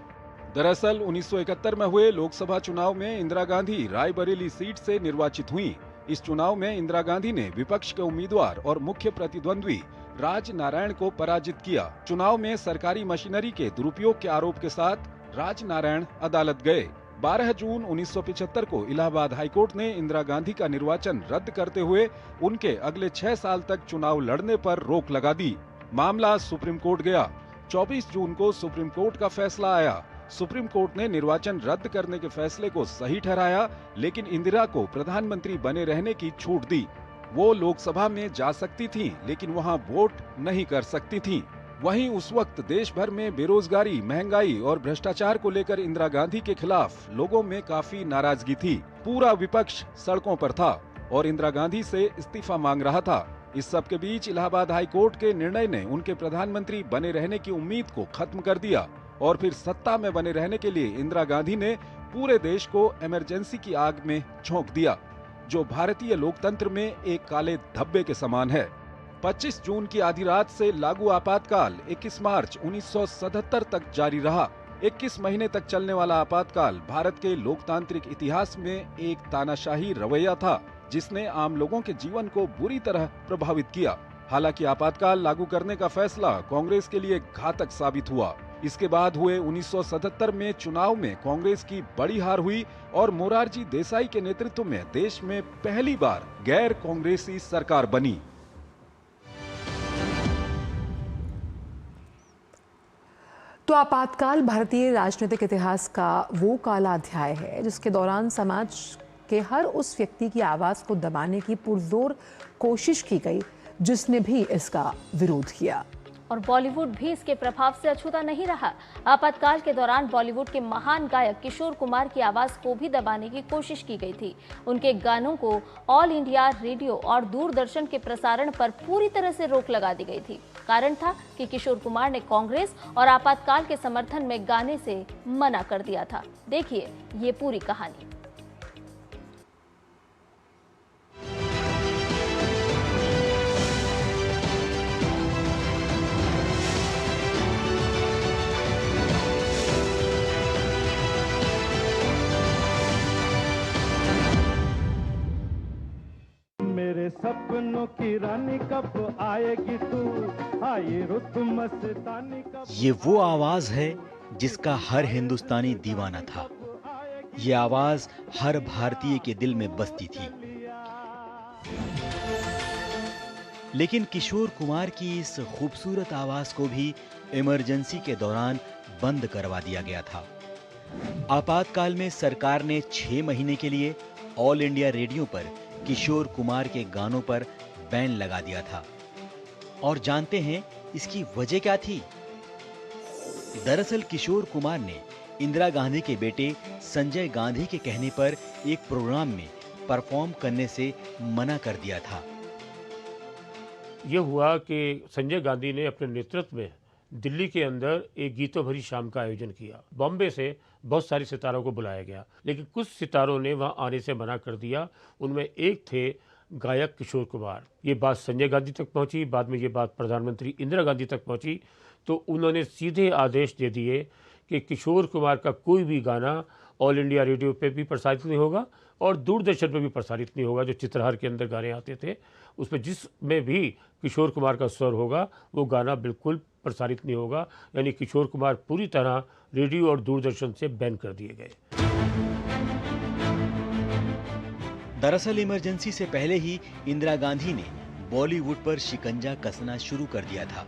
दरअसल 1971 में हुए लोकसभा चुनाव में इंदिरा गांधी रायबरेली सीट से निर्वाचित हुई। इस चुनाव में इंदिरा गांधी ने विपक्ष के उम्मीदवार और मुख्य प्रतिद्वंद्वी राज नारायण को पराजित किया। चुनाव में सरकारी मशीनरी के दुरुपयोग के आरोप के साथ राज नारायण अदालत गए। 12 जून 1975 को इलाहाबाद हाईकोर्ट ने इंदिरा गांधी का निर्वाचन रद्द करते हुए उनके अगले 6 साल तक चुनाव लड़ने पर रोक लगा दी। मामला सुप्रीम कोर्ट गया। 24 जून को सुप्रीम कोर्ट का फैसला आया। सुप्रीम कोर्ट ने निर्वाचन रद्द करने के फैसले को सही ठहराया, लेकिन इंदिरा को प्रधानमंत्री बने रहने की छूट दी। वो लोकसभा में जा सकती थीं, लेकिन वहां वोट नहीं कर सकती थीं। वहीं उस वक्त देश भर में बेरोजगारी, महंगाई और भ्रष्टाचार को लेकर इंदिरा गांधी के खिलाफ लोगों में काफी नाराजगी थी। पूरा विपक्ष सड़कों पर था और इंदिरा गांधी से इस्तीफा मांग रहा था। इस सब के बीच इलाहाबाद हाई कोर्ट के निर्णय ने उनके प्रधानमंत्री बने रहने की उम्मीद को खत्म कर दिया और फिर सत्ता में बने रहने के लिए इंदिरा गांधी ने पूरे देश को इमरजेंसी की आग में झोंक दिया, जो भारतीय लोकतंत्र में एक काले धब्बे के समान है। 25 जून की आधी रात से लागू आपातकाल 21 मार्च 1977 तक जारी रहा। 21 महीने तक चलने वाला आपातकाल भारत के लोकतांत्रिक इतिहास में एक तानाशाही रवैया था, जिसने आम लोगों के जीवन को बुरी तरह प्रभावित किया। हालांकि आपातकाल लागू करने का फैसला कांग्रेस के लिए घातक साबित हुआ। इसके बाद हुए 1977 में चुनाव में कांग्रेस की बड़ी हार हुई और मोरारजी देसाई के नेतृत्व में देश में पहली बार गैर कांग्रेसी सरकार बनी। तो आपातकाल भारतीय राजनीतिक इतिहास का वो काला अध्याय है जिसके दौरान समाज के हर उस व्यक्ति की आवाज को दबाने की पुरजोर कोशिश की गई जिसने भी इसका विरोध किया। और बॉलीवुड भी इसके प्रभाव से अछूता नहीं रहा। आपातकाल के दौरान बॉलीवुड के महान गायक किशोर कुमार की आवाज को भी दबाने की कोशिश की गई थी। उनके गानों को ऑल इंडिया रेडियो और दूरदर्शन के प्रसारण पर पूरी तरह से रोक लगा दी गई थी। कारण था कि किशोर कुमार ने कांग्रेस और आपातकाल के समर्थन में गाने से मना कर दिया था। देखिए ये पूरी कहानी। मेरे सपनों की रानी कब आएगी तू, आई रुत मस्तानी कब। ये वो आवाज है जिसका हर हिंदुस्तानी दीवाना था। ये आवाज हर भारतीय के दिल में बसती थी। लेकिन किशोर कुमार की इस खूबसूरत आवाज को भी इमरजेंसी के दौरान बंद करवा दिया गया था। आपातकाल में सरकार ने 6 महीने के लिए ऑल इंडिया रेडियो पर किशोर कुमार के गानों पर बैन लगा दिया था। और जानते हैं इसकी वजह क्या थी? दरअसल किशोर कुमार ने इंदिरा गांधी के बेटे संजय गांधी के कहने पर एक प्रोग्राम में परफॉर्म करने से मना कर दिया था। यह हुआ कि संजय गांधी ने अपने नेतृत्व में दिल्ली के अंदर एक गीतों भरी शाम का आयोजन किया। बॉम्बे से बहुत सारे सितारों को बुलाया गया, लेकिन कुछ सितारों ने वहां आने से मना कर दिया। उनमें एक थे गायक किशोर कुमार। ये बात संजय गांधी तक पहुंची, बाद में ये बात प्रधानमंत्री इंदिरा गांधी तक पहुंची, तो उन्होंने सीधे आदेश दे दिए कि किशोर कुमार का कोई भी गाना ऑल इंडिया रेडियो पे भी प्रसारित नहीं होगा और दूरदर्शन पे भी प्रसारित नहीं होगा। जो चित्रहार के अंदर गाने आते थे उसमें जिसमें भी किशोर कुमार का स्वर होगा वो गाना बिल्कुल प्रसारित नहीं होगा, यानी किशोर कुमार पूरी तरह रेडियो और दूरदर्शन से बैन कर दिए गए। दरअसल इमरजेंसी से पहले ही इंदिरा गांधी ने बॉलीवुड पर शिकंजा कसना शुरू कर दिया था।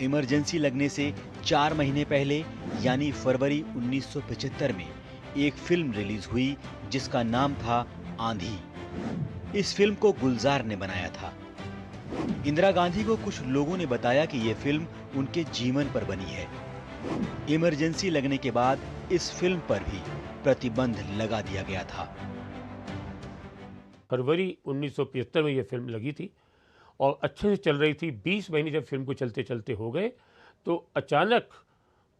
इमरजेंसी लगने से 4 महीने पहले यानी फरवरी 1975 में एक फिल्म रिलीज हुई जिसका नाम था आंधी। इस फिल्म को गुलजार ने बनाया था। इंदिरा गांधी को कुछ लोगों ने बताया कि यह फिल्म उनके जीवन पर बनी है। इमरजेंसी लगने के बाद इस फिल्म पर भी प्रतिबंध लगा दिया गया था। फरवरी 1975 में यह फिल्म लगी थी और अच्छे से चल रही थी। 20 महीने जब फिल्म को चलते चलते हो गए तो अचानक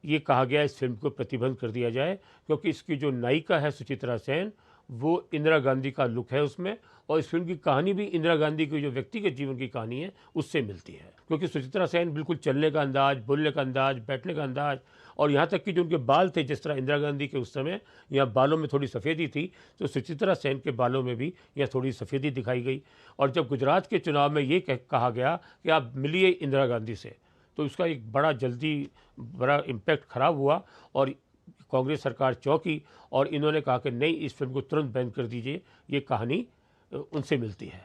ये कहा गया इस फिल्म को प्रतिबंध कर दिया जाए, क्योंकि इसकी जो नायिका है सुचित्रा सेन वो इंदिरा गांधी का लुक है उसमें, और इस फिल्म की कहानी भी इंदिरा गांधी की जो व्यक्तिगत जीवन की कहानी है उससे मिलती है। क्योंकि सुचित्रा सेन बिल्कुल चलने का अंदाज, बोलने का अंदाज, बैठने का अंदाज, और यहाँ तक कि जो उनके बाल थे, जिस तरह इंदिरा गांधी के उस समय यहाँ बालों में थोड़ी सफ़ेदी थी, तो सुचित्रा सेन के बालों में भी यहाँ थोड़ी सफ़ेदी दिखाई गई। और जब गुजरात के चुनाव में ये कहा गया कि आप मिलिए इंदिरा गांधी से, तो उसका एक बड़ा इम्पैक्ट खराब हुआ और कांग्रेस सरकार चौंकी और इन्होंने कहा कि नहीं, इस फिल्म को तुरंत बैन कर दीजिए। ये कहानी उनसे मिलती है।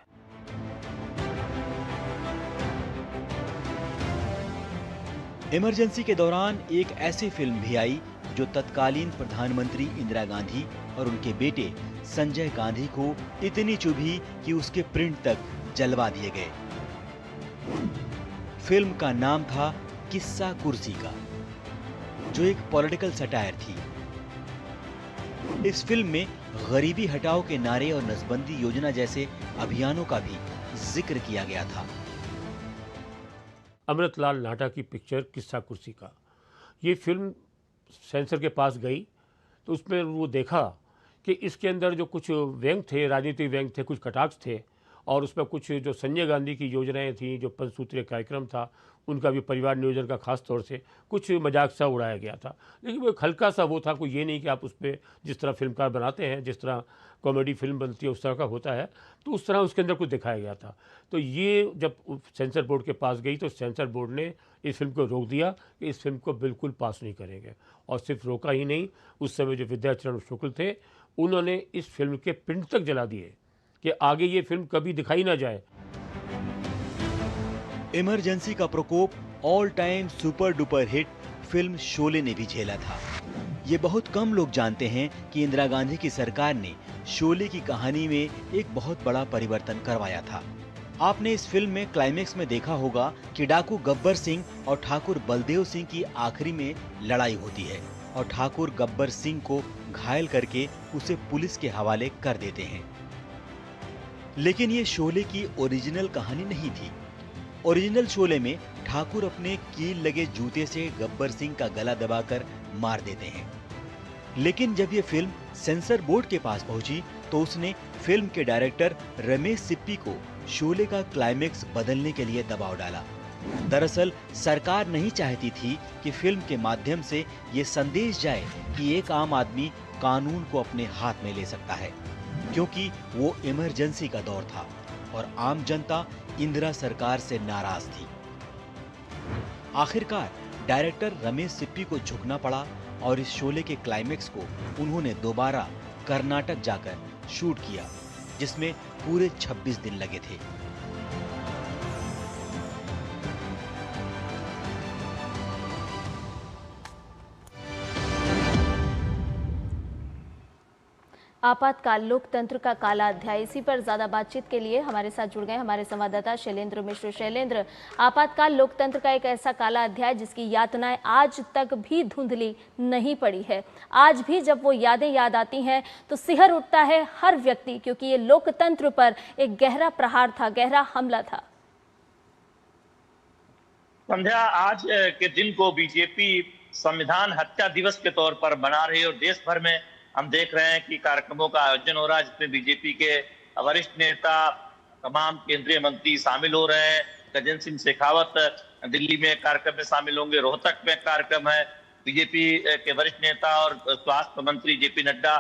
इमरजेंसी के दौरान एक ऐसी फिल्म भी आई जो तत्कालीन प्रधानमंत्री इंदिरा गांधी और उनके बेटे संजय गांधी को इतनी चुभी कि उसके प्रिंट तक जलवा दिए गए। फिल्म का नाम था किस्सा कुर्सी का, जो एक पॉलिटिकल सटायर थी। इस फिल्म में गरीबी हटाओ के नारे और नसबंदी योजना जैसे अभियानों का भी जिक्र किया गया था। अमृतलाल नाटा की पिक्चर किस्सा कुर्सी का, ये फिल्म सेंसर के पास गई तो उसमें वो देखा कि इसके अंदर जो कुछ व्यंग थे, राजनीतिक व्यंग थे, कुछ कटाक्ष थे, और उसमें कुछ जो संजय गांधी की योजनाएं थी, जो पंचसूत्रीय कार्यक्रम था, उनका भी परिवार नियोजन का खास तौर से कुछ मजाक सा उड़ाया गया था। लेकिन वो एक हल्का सा वो था, कोई ये नहीं कि आप उस पर जिस तरह फिल्मकार बनाते हैं, जिस तरह कॉमेडी फिल्म बनती है उस तरह का होता है, तो उस तरह उसके अंदर कुछ दिखाया गया था। तो ये जब सेंसर बोर्ड के पास गई तो सेंसर बोर्ड ने इस फिल्म को रोक दिया कि इस फिल्म को बिल्कुल पास नहीं करेंगे। और सिर्फ रोका ही नहीं, उस समय जो विद्याचरण शुक्ल थे उन्होंने इस फिल्म के प्रिंट तक जला दिए कि आगे ये फिल्म कभी दिखाई ना जाए। इमरजेंसी का प्रकोप all time super duper hit film Sholay ने भी झेला था। ये बहुत कम लोग जानते हैं कि इंदिरा गांधी की सरकार ने शोले की कहानी में एक बहुत बड़ा परिवर्तन करवाया था। आपने इस फिल्म में क्लाइमेक्स में देखा होगा कि डाकू गब्बर सिंह और ठाकुर बलदेव सिंह की आखिरी में लड़ाई होती है और ठाकुर गब्बर सिंह को घायल करके उसे पुलिस के हवाले कर देते हैं। लेकिन ये शोले की ओरिजिनल कहानी नहीं थी। ओरिजिनल शोले में ठाकुर अपने कील लगे जूते से गब्बर सिंह का गला दबाकर मार देते हैं। लेकिन जब ये फिल्म सेंसर बोर्ड के पास पहुंची तो उसने फिल्म के डायरेक्टर रमेश सिप्पी को शोले का क्लाइमेक्स बदलने के लिए दबाव डाला। दरअसल सरकार नहीं चाहती थी कि फिल्म के माध्यम से ये संदेश जाए कि एक आम आदमी कानून को अपने हाथ में ले सकता है, क्योंकि वो इमरजेंसी का दौर था और आम जनता इंदिरा सरकार से नाराज थी। आखिरकार डायरेक्टर रमेश सिप्पी को झुकना पड़ा और इस शोले के क्लाइमेक्स को उन्होंने दोबारा कर्नाटक जाकर शूट किया, जिसमें पूरे 26 दिन लगे थे। आपातकाल लोकतंत्र का काला अध्याय, इसी पर ज्यादा बातचीत के लिए हमारे साथ जुड़ गए हमारे संवाददाता शैलेंद्र मिश्र। शैलेंद्र, आपातकाल लोकतंत्र का एक ऐसा काला अध्याय जिसकी यातनाएं आज तक भी धुंधली नहीं पड़ी है। आज भी जब वो यादें याद आती हैं तो सिहर उठता है हर व्यक्ति, क्योंकि ये लोकतंत्र पर एक गहरा प्रहार था, गहरा हमला था। संध्या, आज के दिन को बीजेपी संविधान हत्या दिवस के तौर पर मना रही है और देश भर में हम देख रहे हैं कि कार्यक्रमों का आयोजन हो रहा है, जिसमें बीजेपी के वरिष्ठ नेता, तमाम केंद्रीय मंत्री शामिल हो रहे हैं। गजेंद्र सिंह शेखावत दिल्ली में कार्यक्रम में शामिल होंगे, रोहतक में कार्यक्रम है, बीजेपी के वरिष्ठ नेता और स्वास्थ्य मंत्री जेपी नड्डा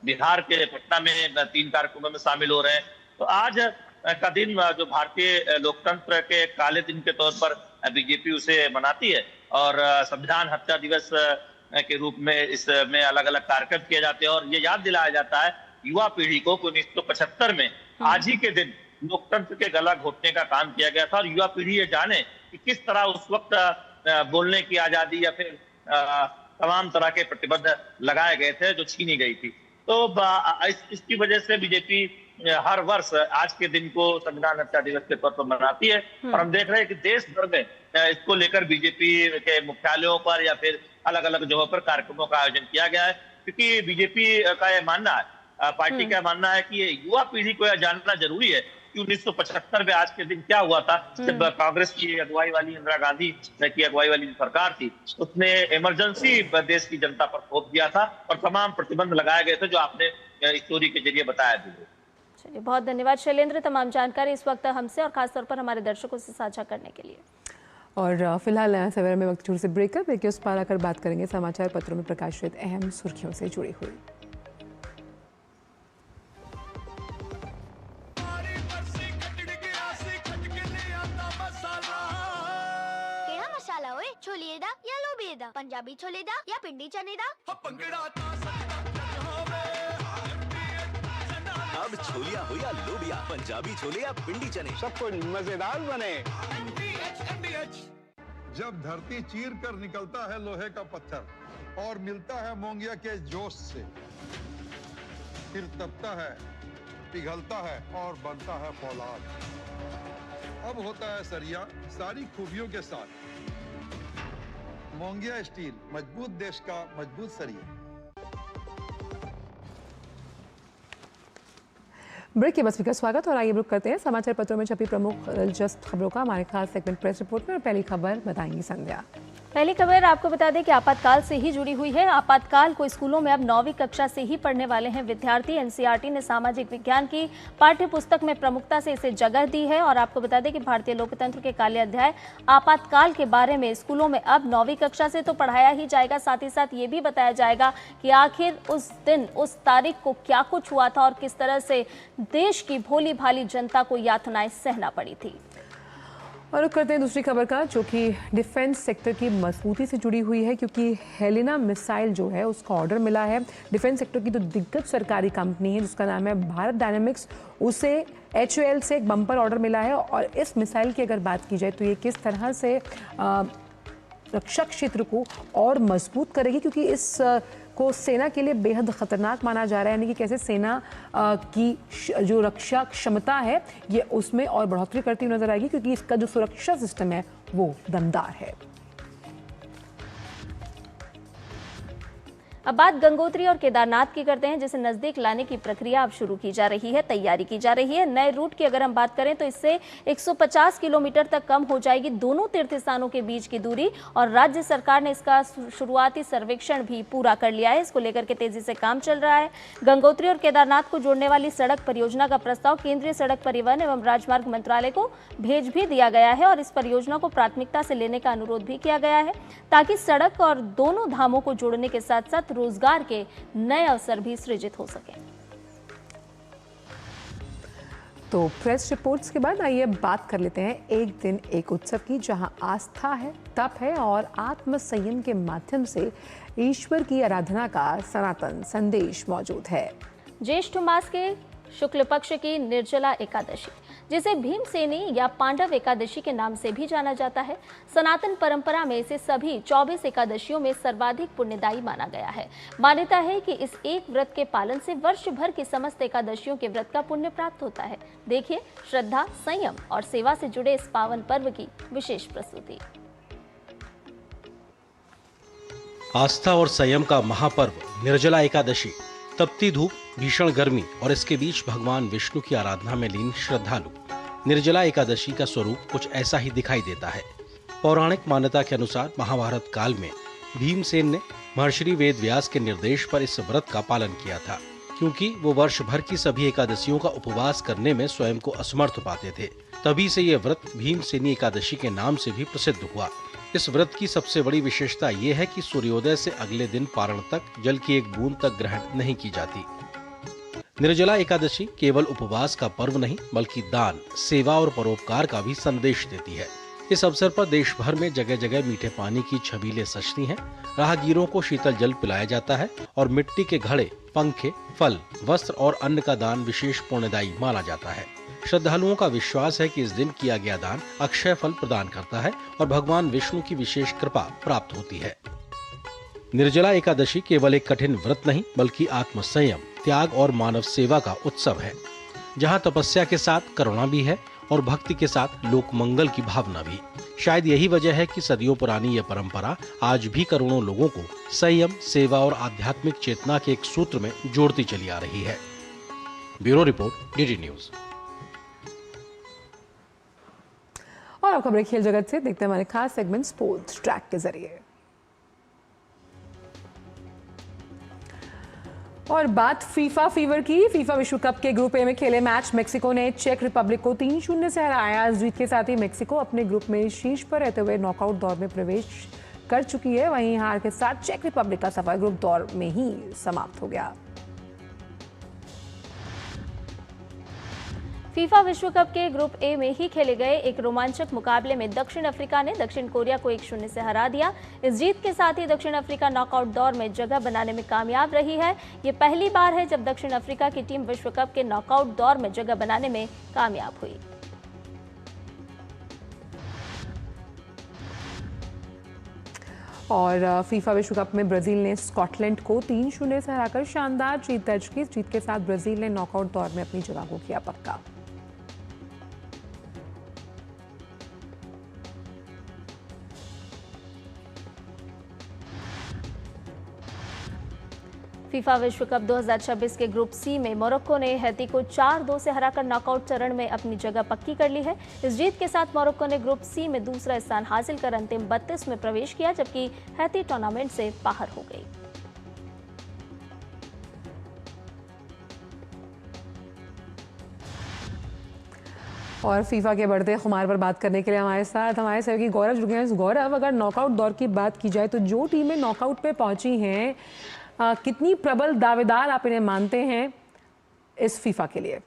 बिहार के पटना में 3 कार्यक्रमों में शामिल हो रहे हैं। तो आज का दिन जो भारतीय लोकतंत्र के काले दिन के तौर पर बीजेपी उसे मनाती है और संविधान हत्या दिवस के रूप में इसमें अलग अलग कार्यक्रम किए जाते हैं और ये याद दिलाया जाता है युवा पीढ़ी को 1975 में आज ही के दिन लोकतंत्र के गला घोटने का काम किया गया था और युवा पीढ़ी ये जाने कि किस तरह उस वक्त बोलने की आजादी या फिर तमाम तरह के प्रतिबंध लगाए गए थे जो छीनी गई थी। तो इसकी वजह से बीजेपी हर वर्ष आज के दिन को संविधान हत्या दिवस के तौर पर मनाती है और हम देख रहे हैं कि देश भर में इसको लेकर बीजेपी के मुख्यालयों पर या फिर अलग अलग जगहों पर कार्यक्रमों का आयोजन किया गया है, क्योंकि बीजेपी का यह मानना है, पार्टी का मानना है कि युवा पीढ़ी को यह जानना जरूरी है कि 1975 में आज के दिन क्या हुआ था जब कांग्रेस की अगुवाई वाली इंदिरा गांधी की अगुवाई वाली सरकार थी, उसने इमरजेंसी देश की जनता पर थोप दिया था और तमाम प्रतिबंध लगाए गए थे जो आपने स्टोरी के जरिए बताया भी। चलिए, बहुत धन्यवाद शैलेंद्र, तमाम जानकारी इस वक्त हमसे और खासतौर पर हमारे दर्शकों से साझा करने के लिए। और फिलहाल नया सवेरा में वक्त छोटे से ब्रेकअप के उस पार आकर बात करेंगे समाचार पत्रों में प्रकाशित अहम सुर्खियों से जुड़ी हुई। मसाला ओए छोले दा या लोबे दा, पंजाबी छोले दा या पिंडी चने दा। अब छोलिया हो या लोबिया, पंजाबी छोले या पिंडी चने, सब कुछ मजेदार बने। जब धरती चीर कर निकलता है लोहे का पत्थर और मिलता है मोंगिया के जोश से, फिर तपता है, पिघलता है और बनता है फौलाद। अब होता है सरिया सारी खूबियों के साथ। मोंगिया स्टील, मजबूत देश का मजबूत सरिया। ब्रेक के बस का स्वागत और आइए रुक करते हैं समाचार पत्रों में छपी प्रमुख दिलचस्प खबरों का हमारे खास सेगमेंट प्रेस रिपोर्ट में। और पहली खबर बताएंगी संध्या। पहली खबर आपको बता दें कि आपातकाल से ही जुड़ी हुई है। आपातकाल को स्कूलों में अब 9वीं कक्षा से ही पढ़ने वाले हैं विद्यार्थी। एनसीईआरटी ने सामाजिक विज्ञान की पाठ्य पुस्तक में प्रमुखता से इसे जगह दी है और आपको बता दें कि भारतीय लोकतंत्र के काले अध्याय आपातकाल के बारे में स्कूलों में अब 9वीं कक्षा से तो पढ़ाया ही जाएगा, साथ ही साथ ये भी बताया जाएगा कि आखिर उस दिन उस तारीख को क्या कुछ हुआ था और किस तरह से देश की भोली भाली जनता को यातनाएं सहना पड़ी थी। और रुक करते हैं दूसरी खबर का, जो कि डिफेंस सेक्टर की मजबूती से जुड़ी हुई है, क्योंकि हेलिना मिसाइल जो है उसका ऑर्डर मिला है। डिफेंस सेक्टर की तो दिग्गज सरकारी कंपनी है जिसका नाम है भारत डायनेमिक्स, उसे HAL से एक बम्पर ऑर्डर मिला है। और इस मिसाइल की अगर बात की जाए तो ये किस तरह से रक्षा क्षेत्र को और मजबूत करेगी, क्योंकि इस को सेना के लिए बेहद खतरनाक माना जा रहा है, यानी कि कैसे सेना की जो रक्षा क्षमता है ये उसमें और बढ़ोतरी करती हुई नजर आएगी, क्योंकि इसका जो सुरक्षा सिस्टम है वो दमदार है। अब बात गंगोत्री और केदारनाथ की करते हैं, जिसे नजदीक लाने की प्रक्रिया अब शुरू की जा रही है, तैयारी की जा रही है। नए रूट की अगर हम बात करें तो इससे 150 किलोमीटर तक कम हो जाएगी दोनों तीर्थ स्थानों के बीच की दूरी और राज्य सरकार ने इसका शुरुआती सर्वेक्षण भी पूरा कर लिया है। इसको लेकर के तेजी से काम चल रहा है। गंगोत्री और केदारनाथ को जोड़ने वाली सड़क परियोजना का प्रस्ताव केंद्रीय सड़क परिवहन एवं राजमार्ग मंत्रालय को भेज भी दिया गया है और इस परियोजना को प्राथमिकता से लेने का अनुरोध भी किया गया है, ताकि सड़क और दोनों धामों को जोड़ने के साथ साथ रोजगार के नए अवसर भी सृजित हो सके। तो प्रेस रिपोर्ट्स के बाद आइए बात कर लेते हैं एक दिन एक उत्सव की, जहां आस्था है, तप है और आत्म संयम के माध्यम से ईश्वर की आराधना का सनातन संदेश मौजूद है। ज्येष्ठ मास के शुक्ल पक्ष की निर्जला एकादशी, जिसे भीमसेनी या पांडव एकादशी के नाम से भी जाना जाता है, सनातन परंपरा में इसे सभी 24 एकादशियों में सर्वाधिक पुण्यदायी माना गया है। मान्यता है कि इस एक व्रत के पालन से वर्ष भर की समस्त एकादशियों के व्रत का पुण्य प्राप्त होता है। देखिए श्रद्धा, संयम और सेवा से जुड़े इस पावन पर्व की विशेष प्रस्तुति। आस्था और संयम का महापर्व निर्जला एकादशी। तपती धूप, भीषण गर्मी और इसके बीच भगवान विष्णु की आराधना में लीन श्रद्धालु। निर्जला एकादशी का स्वरूप कुछ ऐसा ही दिखाई देता है। पौराणिक मान्यता के अनुसार महाभारत काल में भीमसेन ने महर्षि वेद व्यास के निर्देश पर इस व्रत का पालन किया था, क्योंकि वो वर्ष भर की सभी एकादशियों का उपवास करने में स्वयं को असमर्थ पाते थे। तभी से ये व्रत भीमसेनी एकादशी के नाम से भी प्रसिद्ध हुआ। इस व्रत की सबसे बड़ी विशेषता ये है कि सूर्योदय से अगले दिन पारण तक जल की एक बूंद तक ग्रहण नहीं की जाती। निर्जला एकादशी केवल उपवास का पर्व नहीं बल्कि दान, सेवा और परोपकार का भी संदेश देती है। इस अवसर पर देश भर में जगह जगह मीठे पानी की छबीलें सजती हैं, राहगीरों को शीतल जल पिलाया जाता है और मिट्टी के घड़े, पंखे, फल, वस्त्र और अन्न का दान विशेष पुण्यदायी माना जाता है। श्रद्धालुओं का विश्वास है कि इस दिन किया गया दान अक्षय फल प्रदान करता है और भगवान विष्णु की विशेष कृपा प्राप्त होती है। निर्जला एकादशी केवल एक कठिन व्रत नहीं बल्कि आत्म संयम, त्याग और मानव सेवा का उत्सव है, जहाँ तपस्या के साथ करुणा भी है और भक्ति के साथ लोक मंगल की भावना भी। शायद यही वजह है कि सदियों पुरानी यह परंपरा आज भी करोड़ों लोगों को संयम, सेवा और आध्यात्मिक चेतना के एक सूत्र में जोड़ती चली आ रही है। Bureau report, DD news. और अब खबरें खेल जगत से देखते हैं हमारे खास सेगमेंट स्पोर्ट्स ट्रैक के जरिए। और बात फीफा फीवर की। फीफा विश्व कप के ग्रुप ए में खेले मैच मेक्सिको ने चेक रिपब्लिक को 3-0 से हराया। इस जीत के साथ ही मेक्सिको अपने ग्रुप में शीर्ष पर रहते हुए नॉकआउट दौर में प्रवेश कर चुकी है। वहीं हार के साथ चेक रिपब्लिक का सफर ग्रुप दौर में ही समाप्त हो गया। फीफा विश्व कप के ग्रुप ए में ही खेले गए एक रोमांचक मुकाबले में दक्षिण अफ्रीका ने दक्षिण कोरिया को 1-0 से हरा दिया। इस जीत के साथ ही दक्षिण अफ्रीका नॉकआउट दौर में जगह बनाने में कामयाब रही है। ये पहली बार है जब दक्षिण अफ्रीका की टीम विश्व कप के नॉकआउट दौर में जगह बनाने में कामयाब हुई। और फीफा विश्व कप में ब्राजील ने स्कॉटलैंड को 3-0 से हराकर शानदार जीत दर्ज की। इस जीत के साथ ब्राजील ने नॉकआउट दौर में अपनी जगह को किया पक्का। फीफा विश्व कप 2026 के ग्रुप सी में मोरक्को ने हैती को 4-2 से हराकर नॉकआउट चरण में अपनी जगह पक्की कर ली है। इस जीत के साथ मोरक्को ने ग्रुप सी में दूसरा स्थान हासिल कर अंतिम 32 में प्रवेश किया, जबकि हैती टूर्नामेंट से बाहर हो गई। और फीफा के बढ़ते खुमार पर बात करने के लिए हमारे साथ हमारे सहयोगी गौरव जुड़ गए हैं। गौरव, अगर नॉकआउट दौर की बात की जाए तो जो टीमें नॉकआउट पे पहुंची हैं, कितनी प्रबल दावेदार आप इन्हें मानते हैं इस फीफा के लिए?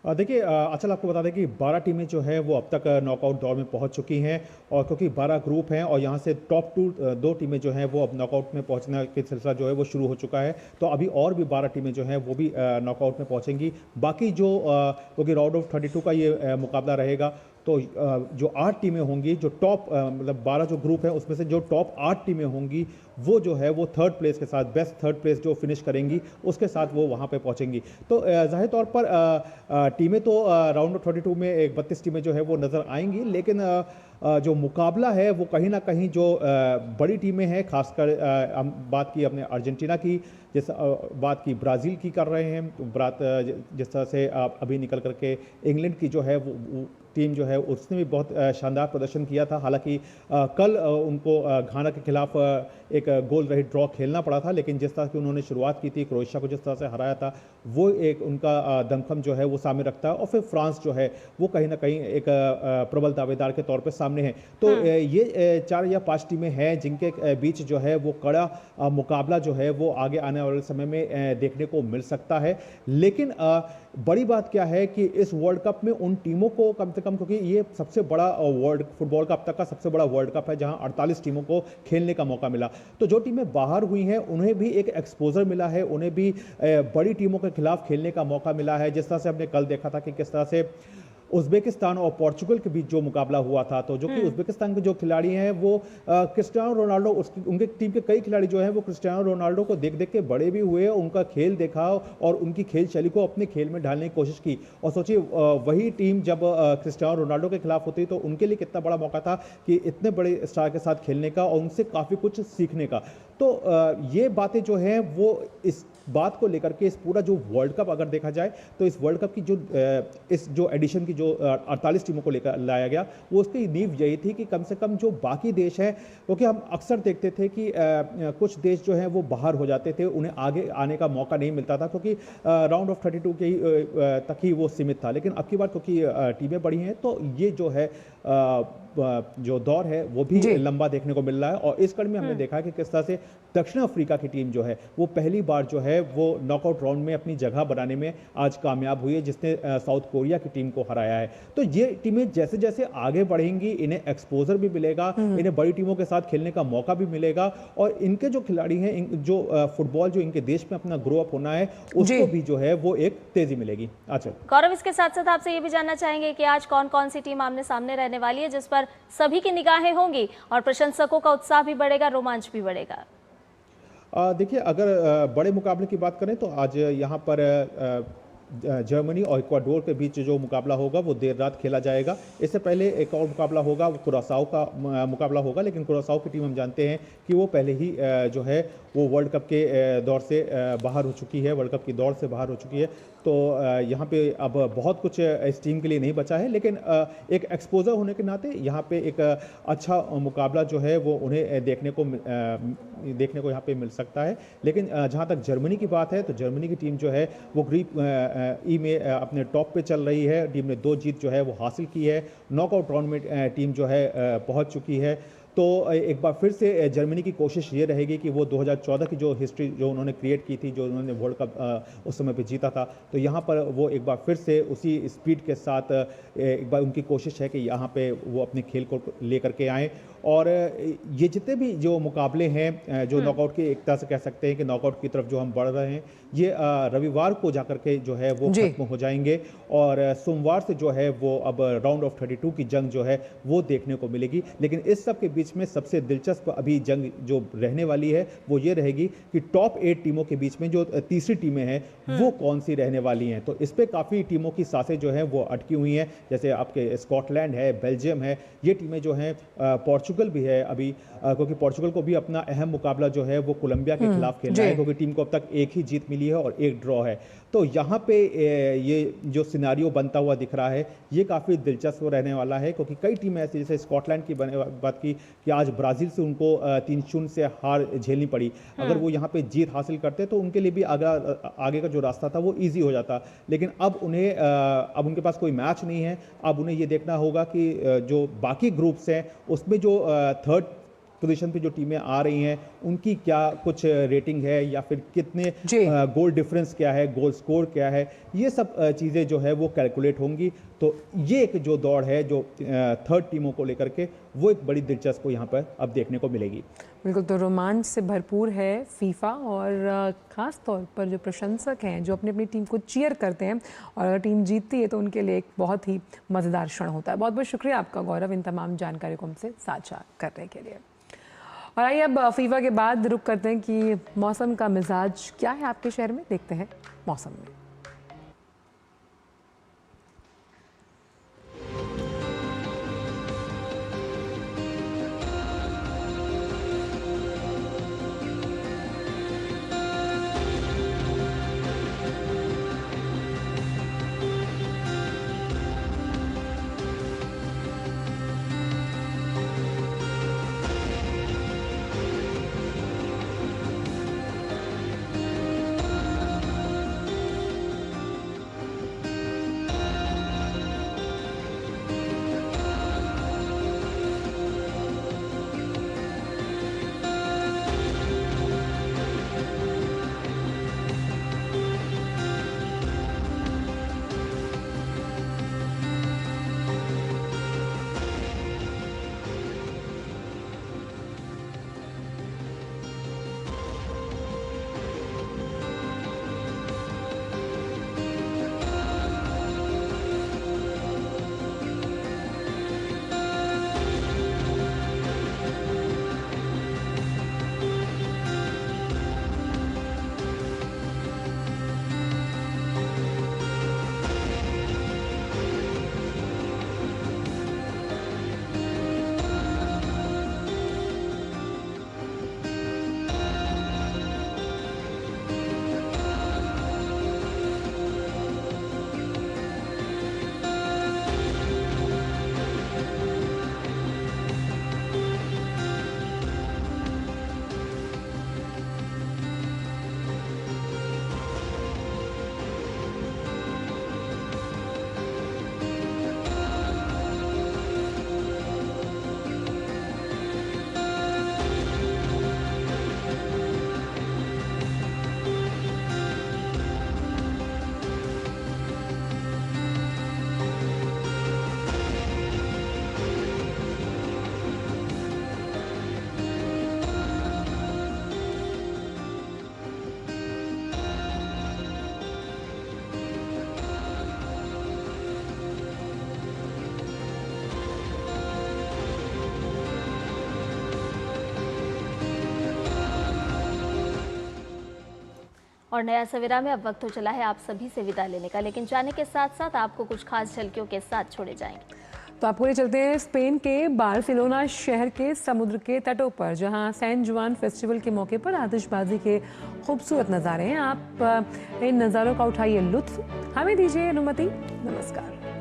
देखिए अचल, आपको बता दें कि 12 टीमें जो है वो अब तक नॉकआउट दौर में पहुंच चुकी हैं और क्योंकि 12 ग्रुप हैं और यहां से टॉप 2 टीमें जो हैं वो अब नॉकआउट में पहुंचने के सिलसिला जो है वो शुरू हो चुका है। तो अभी और भी 12 टीमें जो हैं वो भी नॉकआउट में पहुंचेंगी। बाकी जो क्योंकि राउंड ऑफ 32 का ये मुकाबला रहेगा, तो जो 8 टीमें होंगी, जो टॉप मतलब 12 जो ग्रुप है उसमें से जो टॉप 8 टीमें होंगी वो जो है वो थर्ड प्लेस के साथ, बेस्ट थर्ड प्लेस जो फिनिश करेंगी उसके साथ वो वहाँ पे पहुँचेंगी। तो जाहिर तौर पर टीमें तो राउंड ऑफ 32 में 32 टीमें जो है वो नज़र आएंगी, लेकिन जो मुकाबला है वो कहीं ना कहीं जो बड़ी टीमें हैं, खासकर हम बात की अपने अर्जेंटीना की, जैसा बात की ब्राज़ील की कर रहे हैं, जिस तरह से अभी निकल करके इंग्लैंड की जो है वो टीम जो है उसने भी बहुत शानदार प्रदर्शन किया था। हालांकि कल उनको घाना के खिलाफ एक गोल रहित ड्रॉ खेलना पड़ा था, लेकिन जिस तरह की उन्होंने शुरुआत की थी, क्रोएशिया को जिस तरह से हराया था, वो एक उनका दमखम जो है वो सामने रखता है। और फिर फ्रांस जो है वो कहीं ना कहीं एक प्रबल दावेदार के तौर पर सामने है। तो ये 4 या 5 टीमें हैं जिनके बीच जो है वो कड़ा मुकाबला जो है वो आगे आने वाले समय में देखने को मिल सकता है। लेकिन बड़ी बात क्या है कि इस वर्ल्ड कप में उन टीमों को कम से कम, क्योंकि ये सबसे बड़ा वर्ल्ड फुटबॉल का अब तक का सबसे बड़ा वर्ल्ड कप है जहां 48 टीमों को खेलने का मौका मिला, तो जो टीमें बाहर हुई हैं उन्हें भी एक एक्सपोजर मिला है, उन्हें भी बड़ी टीमों के खिलाफ खेलने का मौका मिला है। जिस तरह से हमने कल देखा था कि किस तरह से उज़्बेकिस्तान और पोर्चुगल के बीच जो मुकाबला हुआ था, तो जो कि उज़्बेकिस्तान के जो खिलाड़ी हैं वो क्रिस्टियानो रोनाल्डो, उनके टीम के कई खिलाड़ी जो हैं वो क्रिस्टियानो रोनाल्डो को देख देख के बड़े भी हुए, उनका खेल देखा और उनकी खेल शैली को अपने खेल में ढालने की कोशिश की। और सोचिए वही टीम जब क्रिस्टियानो रोनाल्डो के खिलाफ होती तो उनके लिए कितना बड़ा मौका था कि इतने बड़े स्टार के साथ खेलने का और उनसे काफ़ी कुछ सीखने का। तो ये बातें जो हैं वो इस बात को लेकर के इस पूरा जो वर्ल्ड कप अगर देखा जाए तो इस वर्ल्ड कप की जो इस जो एडिशन की जो 48 टीमों को लेकर लाया गया वो उसकी नींव यही थी कि कम से कम जो बाकी देश हैं, क्योंकि हम अक्सर देखते थे कि कुछ देश जो हैं वो बाहर हो जाते थे, उन्हें आगे आने का मौका नहीं मिलता था क्योंकि राउंड ऑफ 32 के तक ही वो सीमित था। लेकिन अब की बार क्योंकि टीमें बढ़ी हैं तो ये जो है जो दौर है वो भी लंबा देखने को मिल रहा है। और इस कड़ी में हमने देखा कि किस तरह से दक्षिण अफ्रीका की टीम जो है वो पहली बार जो है वो नॉकआउट राउंड में अपनी जगह बनाने में आज कामयाब हुई है, जिसने साउथ कोरिया की टीम को हराया है। तो ये टीमें जैसे जैसे आगे बढ़ेंगी इन्हें एक्सपोजर भी मिलेगा, इन्हें बड़ी टीमों के साथ खेलने का मौका भी मिलेगा और इनके जो खिलाड़ी हैं, जो फुटबॉल जो इनके देश में अपना ग्रो अप होना है उसको भी जो है वो एक तेजी मिलेगी। अच्छा गौरव, इसके साथ साथ आपसे ये भी जानना चाहेंगे कि आज कौन कौन सी टीम आमने सामने रहने वाली है जिस पर सभी की निगाहें होंगी और प्रशंसकों का उत्साह भी बढ़ेगा, रोमांच भी बढ़ेगा? देखिए, अगर बड़े मुकाबले की बात करें तो आज यहाँ पर जर्मनी और इक्वाडोर के बीच जो मुकाबला होगा वो देर रात खेला जाएगा। इससे पहले एक और मुकाबला होगा, वो कुरासाओ का मुकाबला होगा, लेकिन कुरासाओ की टीम हम जानते हैं कि वो पहले ही जो है वो वर्ल्ड कप के दौर से बाहर हो चुकी है, वर्ल्ड कप की दौड़ से बाहर हो चुकी है। तो यहाँ पे अब बहुत कुछ इस टीम के लिए नहीं बचा है, लेकिन एक एक्सपोजर होने के नाते यहाँ पे एक अच्छा मुकाबला जो है वो उन्हें देखने को यहाँ पे मिल सकता है। लेकिन जहाँ तक जर्मनी की बात है तो जर्मनी की टीम जो है वो ग्रुप ई में अपने टॉप पे चल रही है। टीम ने 2 जीत जो है वो हासिल की है, नॉकआउट राउंड में टीम जो है पहुँच चुकी है। तो एक बार फिर से जर्मनी की कोशिश ये रहेगी कि वो 2014 की जो हिस्ट्री जो उन्होंने क्रिएट की थी, जो उन्होंने वर्ल्ड कप उस समय पे जीता था, तो यहाँ पर वो एक बार फिर से उसी स्पीड के साथ एक बार उनकी कोशिश है कि यहाँ पे वो अपने खेल को लेकर के आएँ। और ये जितने भी जो मुकाबले हैं जो नॉकआउट के, एक तरह से कह सकते हैं कि नॉकआउट की तरफ जो हम बढ़ रहे हैं, ये रविवार को जाकर के जो है वो खत्म हो जाएंगे और सोमवार से जो है वो अब राउंड ऑफ 32 की जंग जो है वो देखने को मिलेगी। लेकिन इस सब के बीच में सबसे दिलचस्प अभी जंग जो रहने वाली है वो ये रहेगी कि टॉप 8 टीमों के बीच में जो तीसरी टीमें हैं वो कौन सी रहने वाली हैं। तो इस पे काफ़ी टीमों की सांसें जो हैं वो अटकी हुई हैं, जैसे आपके स्कॉटलैंड है, बेल्जियम है, ये टीमें जो हैं, पोर्चुगल भी है अभी, क्योंकि पोर्चुगल को भी अपना अहम मुकाबला जो है वो कोलंबिया के खिलाफ खेलना है, क्योंकि टीम को अब तक एक ही जीत मिली है और एक ड्रॉ है। तो यहाँ पे ये जो सिनारियो बनता हुआ दिख रहा है ये काफ़ी दिलचस्प रहने वाला है, क्योंकि कई टीमें ऐसी, जैसे स्कॉटलैंड की बात की कि आज ब्राज़ील से उनको 3-0 से हार झेलनी पड़ी। अगर वो यहाँ पे जीत हासिल करते तो उनके लिए भी आगे का जो रास्ता था वो ईजी हो जाता। लेकिन अब उनके पास कोई मैच नहीं है। अब उन्हें ये देखना होगा कि जो बाकी ग्रुप्स हैं उसमें जो थर्ड पोजीशन पे जो टीमें आ रही हैं उनकी क्या कुछ रेटिंग है, या फिर कितने गोल डिफरेंस क्या है, गोल स्कोर क्या है, ये सब चीज़ें जो है वो कैलकुलेट होंगी। तो ये एक जो दौड़ है जो थर्ड टीमों को लेकर के, वो एक बड़ी दिलचस्प यहाँ पर अब देखने को मिलेगी। बिल्कुल, तो रोमांच से भरपूर है फीफा, और ख़ास तौर पर जो प्रशंसक हैं जो अपनी अपनी टीम को चीयर करते हैं और अगर टीम जीतती है तो उनके लिए एक बहुत ही मज़ेदार क्षण होता है। बहुत बहुत शुक्रिया आपका गौरव, इन तमाम जानकारी को हमसे साझा करने के लिए। और आइए अब फीफा के बाद रुक करते हैं कि मौसम का मिजाज क्या है आपके शहर में, देखते हैं मौसम में। और नया सवेरा में अब वक्त हो चला है आप सभी से विदा लेने का, लेकिन जाने के साथ साथ आपको कुछ खास झलकियों के साथ छोड़े जाएंगे। तो आपको ले चलते हैं स्पेन के बार्सिलोना शहर के समुद्र के तटों पर, जहां सैन जुआन फेस्टिवल के मौके पर आतिशबाजी के खूबसूरत नज़ारे हैं। आप इन नज़ारों का उठाइए लुत्फ, हमें दीजिए अनुमति। नमस्कार।